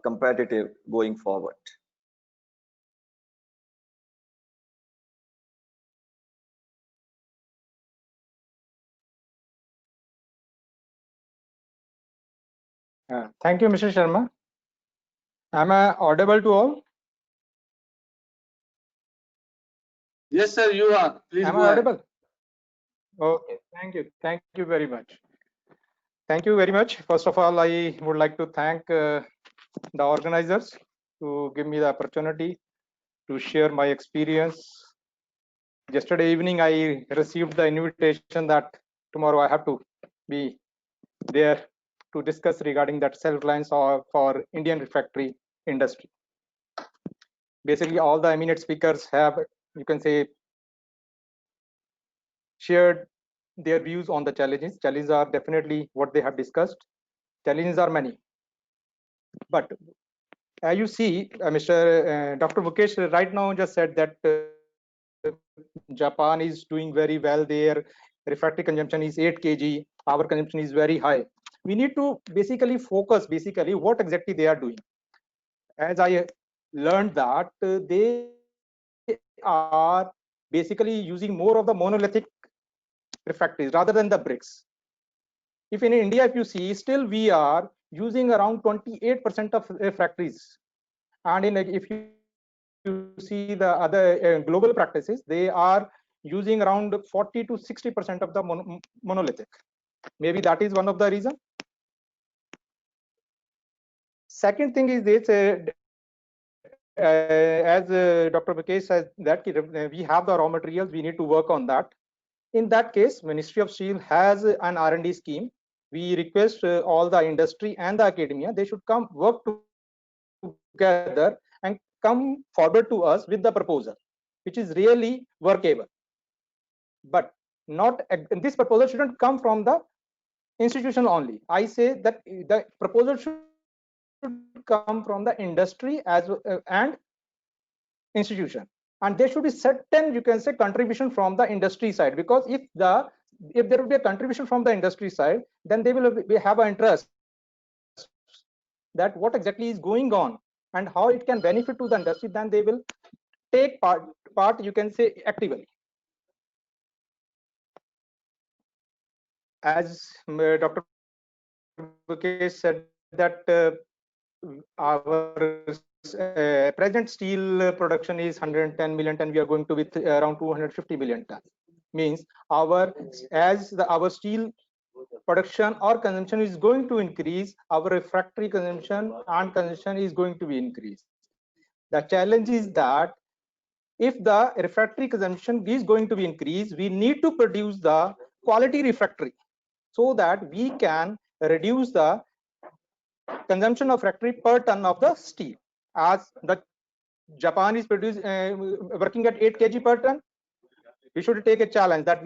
competitive going forward? Thank you, Mr. Sharma. Am I audible to all? Yes, sir, you are. Please Am go I ahead. audible? Okay, thank you. Thank you very much. Thank you very much. First of all, I would like to thank the organizers to give me the opportunity to share my experience. Yesterday evening, I received the invitation that tomorrow I have to be there to discuss regarding that self-reliance for Indian refractory industry. Basically, all the eminent speakers have, you can say, shared their views on the challenges. Challenges are definitely what they have discussed. Challenges are many. But as you see, Dr. Mukesh right now just said that Japan is doing very well. Their refractory consumption is 8 kg. Our consumption is very high. We need to basically focus what exactly they are doing. As I learned that they are basically using more of the monolithic refractories rather than the bricks. If in India, if you see, still we are using around 28% of refractories, and if you see the other global practices, they are using around 40 to 60% of the monolithic. Maybe that is one of the reasons. Second thing is this, as Dr. Mukesh says, that we have the raw materials, we need to work on that. In that case, Ministry of Steel has an R&D scheme. We request all the industry and the academia, they should come work together and come forward to us with the proposal, which is really workable. But not this proposal shouldn't come from the institution only. I say that the proposal should come from the industry as and institution, and there should be certain, you can say, contribution from the industry side, because if there will be a contribution from the industry side, then they will have an interest that what exactly is going on and how it can benefit to the industry, then they will take part, you can say, actively. As Dr. Mukesh said that our present steel production is 110 million ton, we are going to with around 250 million ton. Means our steel production or consumption is going to increase, our refractory consumption and consumption is going to be increased. The challenge is that if the refractory consumption is going to be increased, we need to produce the quality refractory so that we can reduce the consumption of refractory per ton of the steel. As the Japan is working at 8 kg per ton, we should take a challenge that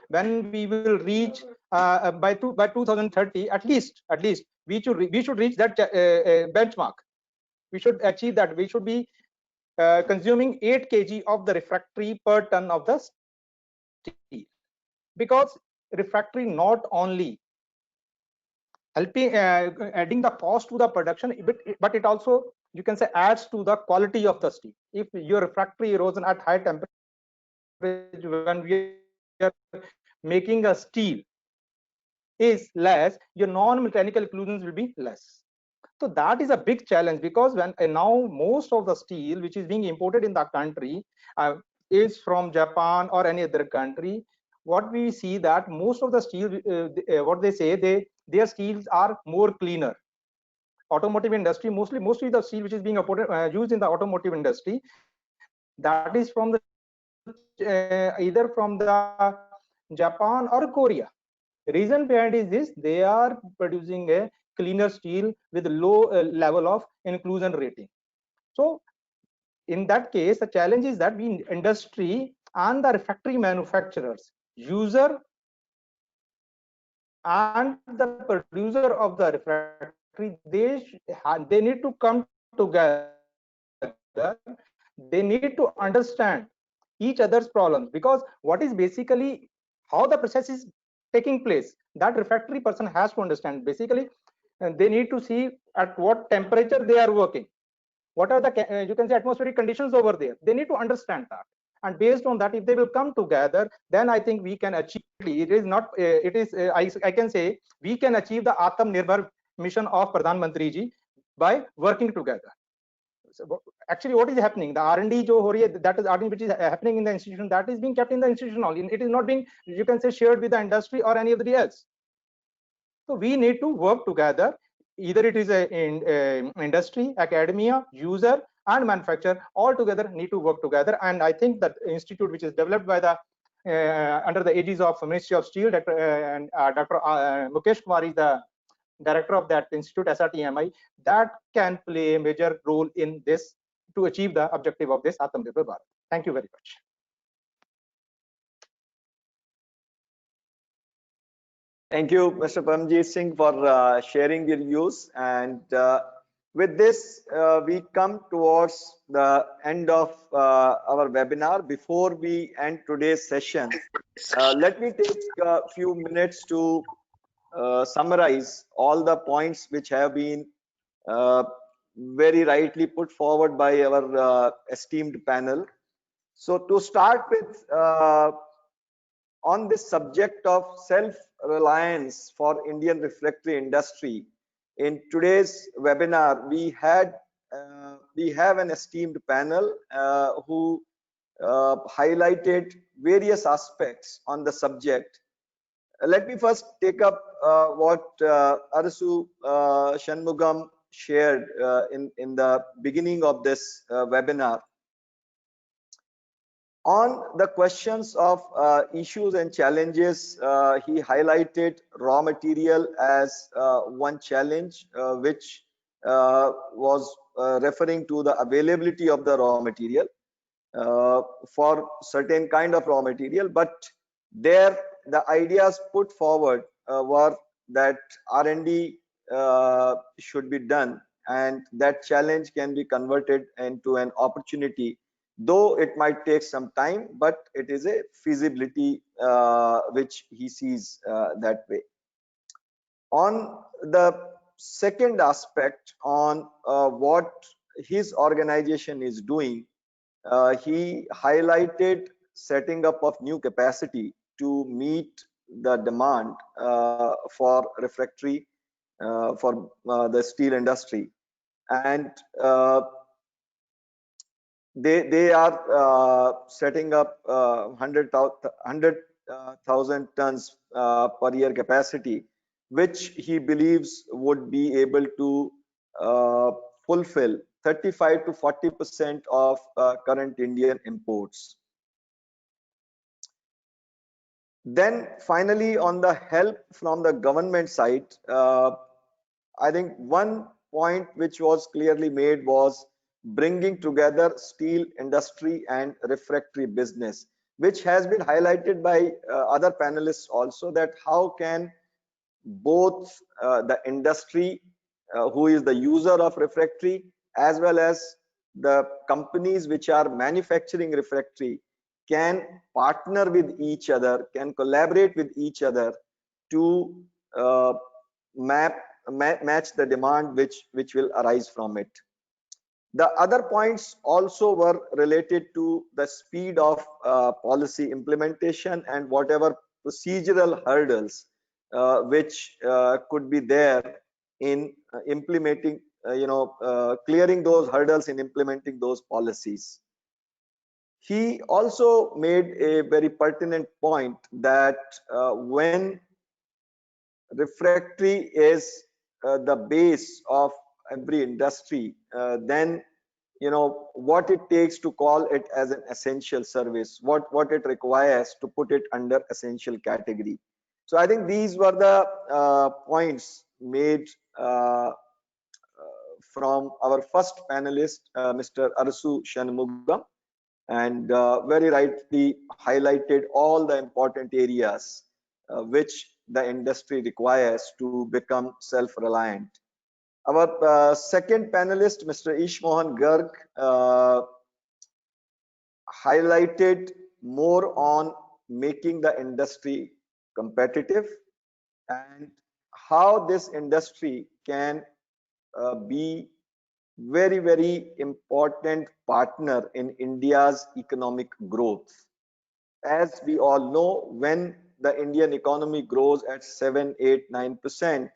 when we will reach by 2030, at least we should reach that benchmark. We should achieve that. We should be consuming 8 kg of the refractory per ton of the steel, because refractory not only helping adding the cost to the production, but it also, you can say, adds to the quality of the steel. If your refractory erosion at high temperature, when we are making a steel is less, your non-mechanical occlusions will be less. So that is a big challenge, because when now most of the steel which is being imported in the country is from Japan or any other country. What we see that most of the steel, what they say, their steels are more cleaner. Automotive industry, mostly the steel which is being used in the automotive industry, that is from the either from the Japan or Korea. Reason behind is this: they are producing a cleaner steel with low level of inclusion rating. So in that case, the challenge is that we industry and the refractory manufacturers, user and the producer of the refractory, they need to come together. They need to understand each other's problems, because what is basically how the process is taking place, that refractory person has to understand. Basically, they need to see at what temperature they are working, what are the you can say atmospheric conditions over there. They need to understand that, and based on that, if they will come together, then I think we can achieve. It is not it is I can say we can achieve the Atmanirbhar mission of Pradhan Mantri ji by working together. So actually what is happening, the R&D jo ho rahi hai, that is R&D which is happening in the institution, that is being kept in the institution only. It is not being, you can say, shared with the industry or anybody else. So we need to work together, either it is in industry, academia, user and manufacturer, all together need to work together. And I think that institute which is developed by the under the aegis of Ministry of Steel, Dr. Mukesh Kumar is the director of that institute, SRTMI, that can play a major role in this to achieve the objective of this Atmanirbhar Bharat. Thank you very much. Thank you, Mr. Paramjit Singh, for sharing your views. And with this, we come towards the end of our webinar. Before we end today's session, let me take a few minutes to summarize all the points which have been very rightly put forward by our esteemed panel. So to start with, on this subject of self-reliance for Indian refractory industry, in today's webinar, we have an esteemed panel who highlighted various aspects on the subject. Let me first take up what Arasu Shanmugam shared in the beginning of this webinar. On the questions of issues and challenges, he highlighted raw material as one challenge, which was referring to the availability of the raw material for certain kind of raw material. But there, the ideas put forward were that R&D should be done, and that challenge can be converted into an opportunity, though it might take some time, but it is a feasibility which he sees that way. On the second aspect, on what his organization is doing, he highlighted setting up of new capacity to meet the demand for refractory for the steel industry, and they are setting up 100,000 tons per year capacity, which he believes would be able to fulfill 35 to 40% of current Indian imports. Then finally, on the help from the government side, I think one point which was clearly made was bringing together steel industry and refractory business, which has been highlighted by other panelists also, that how can both the industry who is the user of refractory, as well as the companies which are manufacturing refractory, can partner with each other, can collaborate with each other to map match the demand which will arise from it. The other points also were related to the speed of policy implementation and whatever procedural hurdles which could be there in implementing, clearing those hurdles in implementing those policies. He also made a very pertinent point that when refractory is the base of every industry, then what it takes to call it as an essential service, what it requires to put it under essential category. So I think these were the points made from our first panelist, Mr. Arsu Shanmugam, and very rightly highlighted all the important areas which the industry requires to become self-reliant. Our second panelist, Mr. Ishmohan Garg, highlighted more on making the industry competitive and how this industry can be very important partner in India's economic growth. As we all know, when the Indian economy grows at 7, 8, 9%,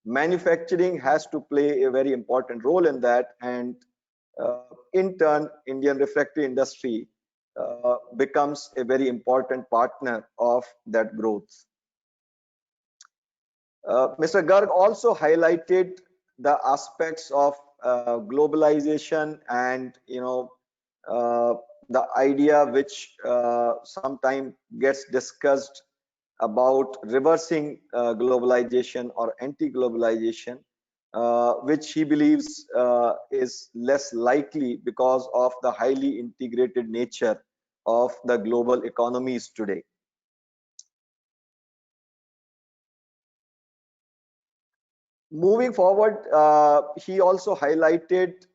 manufacturing has to play a very important role in that, and in turn, Indian refractory industry becomes a very important partner of that growth. Mr. Garg also highlighted the aspects of globalization and the idea which sometimes gets discussed about reversing globalization or anti-globalization, which he believes is less likely because of the highly integrated nature of the global economies today. Moving forward, he also highlighted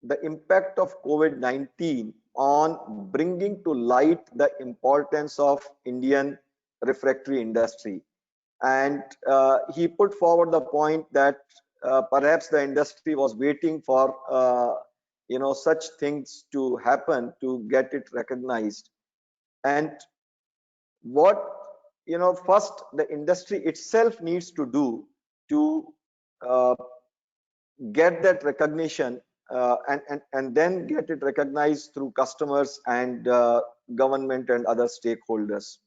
the impact of COVID-19 on bringing to light the importance of Indian refractory industry. And he put forward the point that perhaps the industry was waiting for such things to happen to get it recognized. And what first the industry itself needs to do to get that recognition and then get it recognized through customers and government and other stakeholders.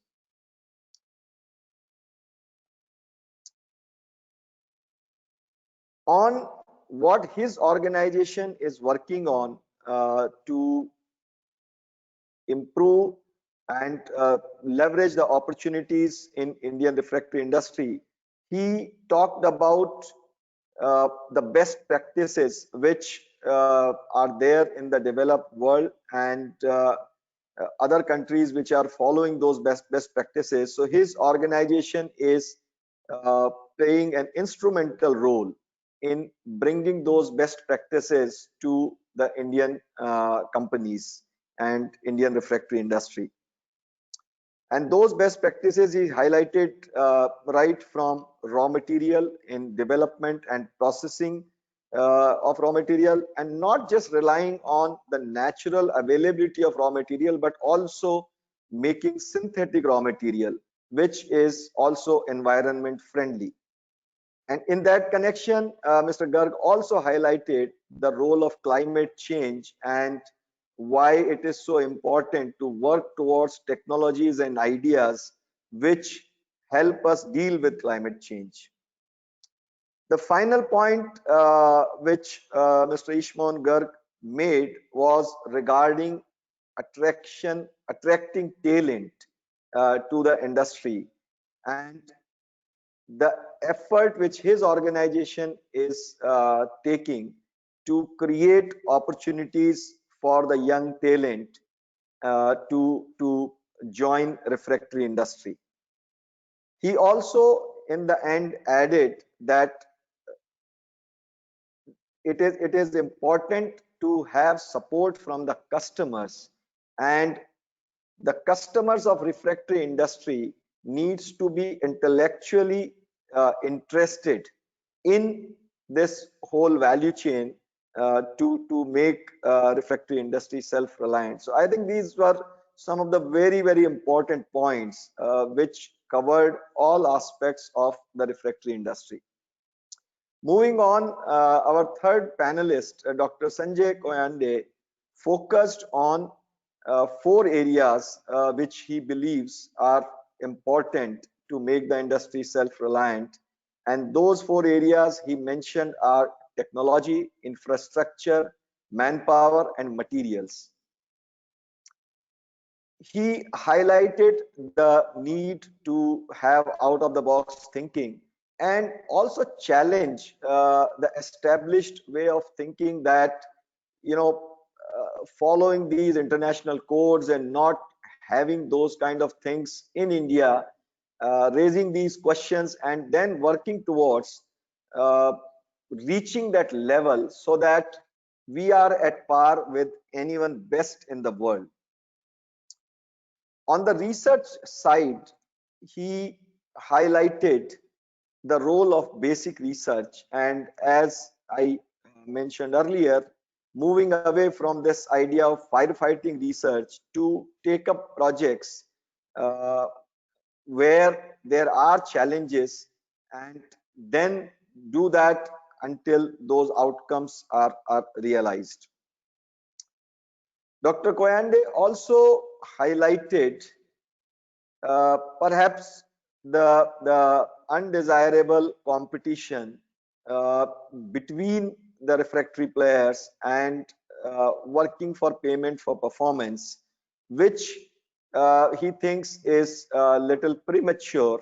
On what his organization is working on to improve and leverage the opportunities in Indian refractory industry, he talked about the best practices which are there in the developed world and other countries which are following those best practices. So his organization is playing an instrumental role in bringing those best practices to the Indian companies and Indian refractory industry. And those best practices he highlighted right from raw material in development and processing of raw material, and not just relying on the natural availability of raw material, but also making synthetic raw material, which is also environment friendly. And in that connection, Mr. Garg also highlighted the role of climate change and why it is so important to work towards technologies and ideas which help us deal with climate change. The final point which Mr. Ishmohan Garg made was regarding attracting talent to the industry, and the effort which his organization is taking to create opportunities for the young talent to join refractory industry. He also in the end added that it is important to have support from the customers, and the customers of refractory industry needs to be intellectually interested in this whole value chain to make refractory industry self-reliant. So I think these were some of the very important points which covered all aspects of the refractory industry. Moving on, our third panelist, Dr. Sanjay Koyande, focused on 4 areas which he believes are important to make the industry self-reliant. And those 4 areas he mentioned are technology, infrastructure, manpower, and materials. He highlighted the need to have out-of-the-box thinking and also challenge the established way of thinking that, you know, following these international codes and not having those kind of things in India, raising these questions and then working towards uh, reaching that level so that we are at par with anyone best in the world. On the research side, he highlighted the role of basic research, and as I mentioned earlier, moving away from this idea of firefighting research to take up projects uh, where there are challenges and then do that until those outcomes are realized. Dr. Koyande also highlighted perhaps the undesirable competition between the refractory players and working for payment for performance, which he thinks is a little premature,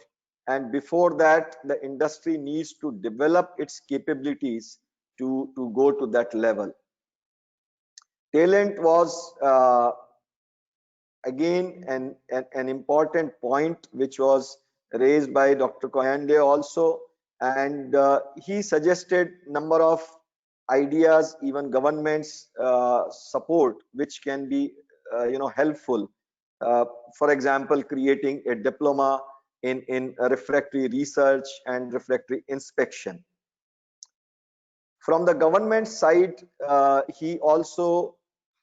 and before that the industry needs to develop its capabilities to go to that level. Talent was again an important point which was raised by Dr. Koyande also, and he suggested number of ideas, even governments support, which can be helpful. For example, creating a diploma in refractory research and refractory inspection. From the government side, he also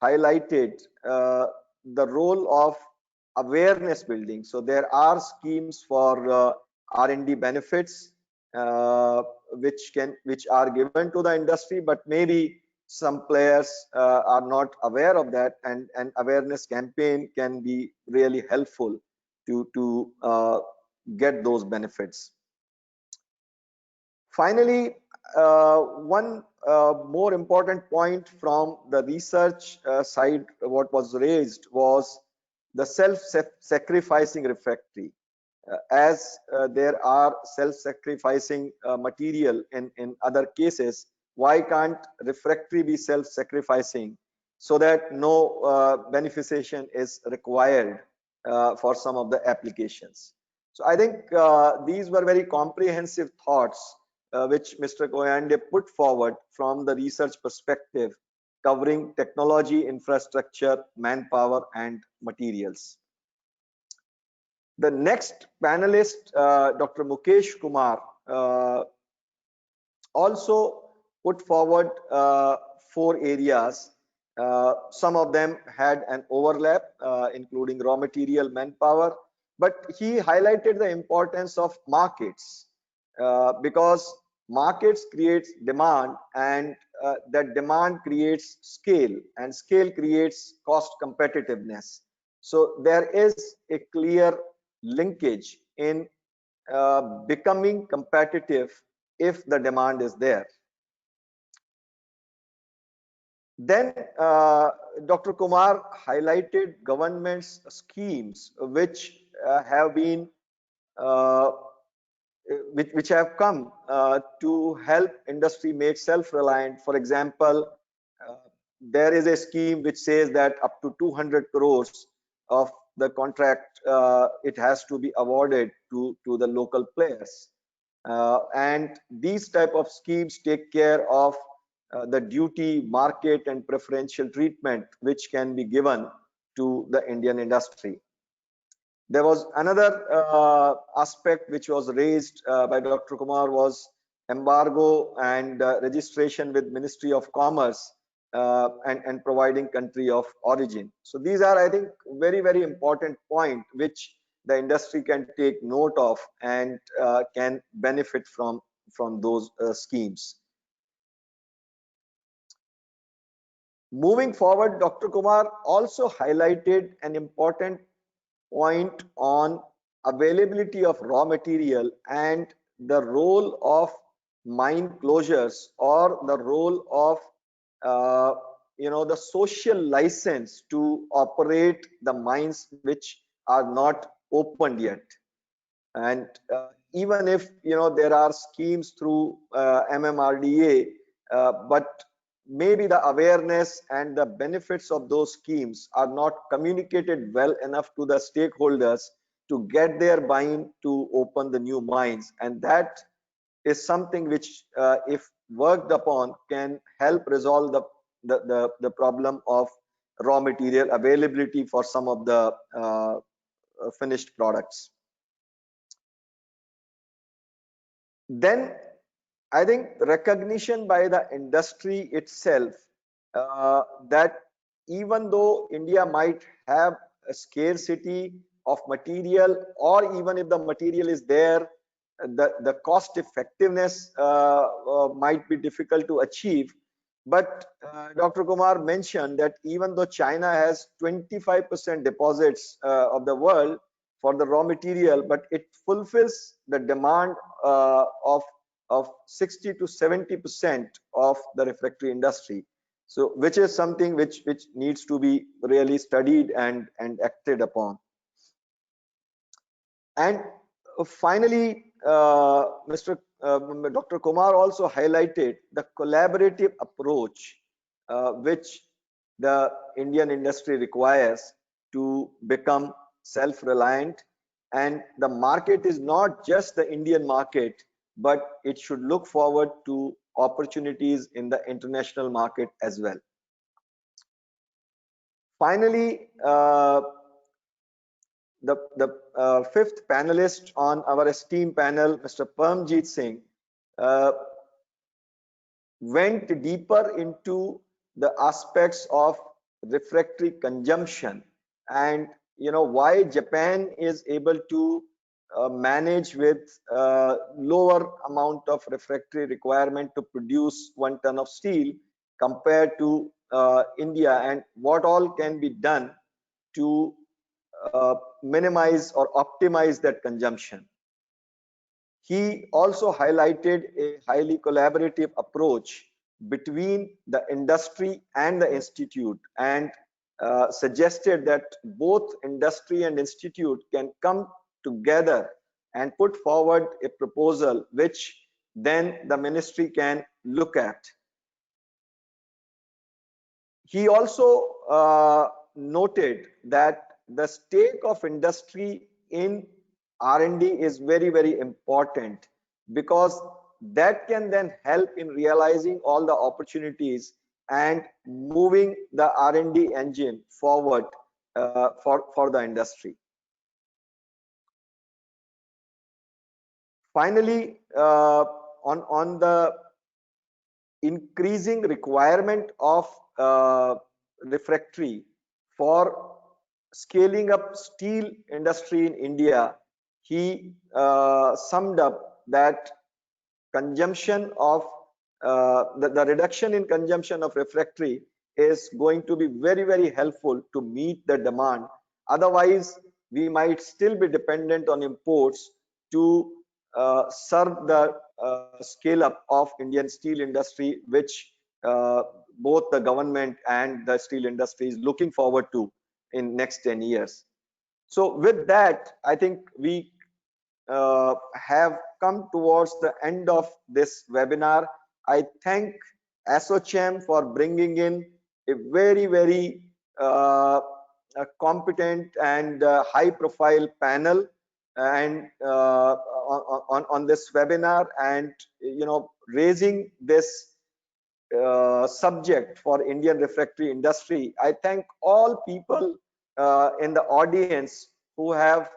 highlighted the role of awareness building. So there are schemes for R&D benefits which are given to the industry, but maybe some players are not aware of that, and an awareness campaign can be really helpful to get those benefits. Finally, one more important point from the research side, what was raised was the self-sacrificing refractory. As there are self-sacrificing material in other cases, why can't refractory be self-sacrificing so that no beneficiation is required for some of the applications? So I think these were very comprehensive thoughts which Mr. Koyande put forward from the research perspective, covering technology, infrastructure, manpower, and materials. The next panelist, Dr. Mukesh Kumar, also put forward 4 areas. Some of them had an overlap, including raw material, manpower, but he highlighted the importance of markets because markets creates demand, and that demand creates scale, and scale creates cost competitiveness. So there is a clear linkage in becoming competitive if the demand is there. Then Dr. Kumar highlighted government's schemes which have been which have come to help industry make self-reliant. For example, there is a scheme which says that up to 200 crores of the contract it has to be awarded to the local players, and these type of schemes take care of the duty, market, and preferential treatment which can be given to the Indian industry. There was another aspect which was raised by Dr. Kumar was embargo and registration with Ministry of Commerce, and providing country of origin. So these are, I think, very, very important point which the industry can take note of and can benefit from those schemes. Moving forward, Dr. Kumar also highlighted an important point on availability of raw material and the role of mine closures, or the role of the social license to operate the mines which are not opened yet. And even if there are schemes through MMRDA, but maybe the awareness and the benefits of those schemes are not communicated well enough to the stakeholders to get their buy-in to open the new mines. And that is something which, if worked upon, can help resolve the problem of raw material availability for some of the finished products. Then I think recognition by the industry itself that even though India might have a scarcity of material, or even if the material is there, the cost effectiveness might be difficult to achieve. But Dr. Kumar mentioned that even though China has 25% deposits of the world for the raw material, but it fulfills the demand of 60 to 70% of the refractory industry. So which is something which needs to be really studied and acted upon. And finally, Dr. Kumar also highlighted the collaborative approach which the Indian industry requires to become self-reliant. And the market is not just the Indian market, but it should look forward to opportunities in the international market as well. Finally, the fifth panelist on our esteemed panel, Mr. Parmjeet Singh, went deeper into the aspects of refractory consumption, and why Japan is able to manage with lower amount of refractory requirement to produce 1 ton of steel compared to India, and what all can be done to minimize or optimize that consumption. He also highlighted a highly collaborative approach between the industry and the institute, and suggested that both industry and institute can come together and put forward a proposal which then the ministry can look at. He also noted that the stake of industry in R&D is very, very important, because that can then help in realizing all the opportunities and moving the R&D engine forward for the industry. Finally, on the increasing requirement of refractory for scaling up steel industry in India, he summed up that consumption of the reduction in consumption of refractory is going to be very, very helpful to meet the demand. Otherwise, we might still be dependent on imports to serve the scale up of Indian steel industry, which both the government and the steel industry is looking forward to in next 10 years. So with that, I think we have come towards the end of this webinar. I thank ASSOCHAM for bringing in a very, very competent and high profile panel and on this webinar, and raising this subject for Indian refractory industry. I thank all people in the audience who have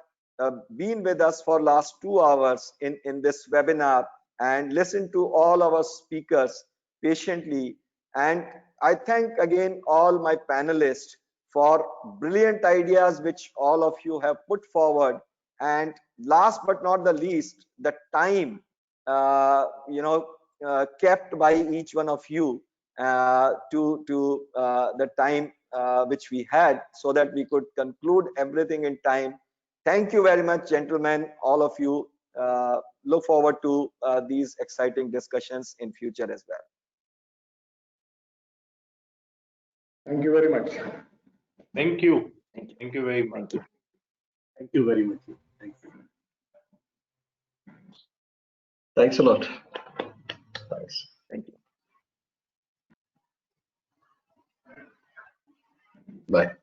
been with us for last 2 hours in this webinar, and listened to all our speakers patiently. And I thank again all my panelists for brilliant ideas which all of you have put forward. And last but not the least, the time kept by each one of you to the time which we had, so that we could conclude everything in time. Thank you very much, gentlemen, all of you. Look forward to these exciting discussions in future as well. Thank you very much. Thank you. Thank you. Thank you very much. Thank you. Thank you very much. Thank you. Thanks a lot. Thanks. Thank you. Bye.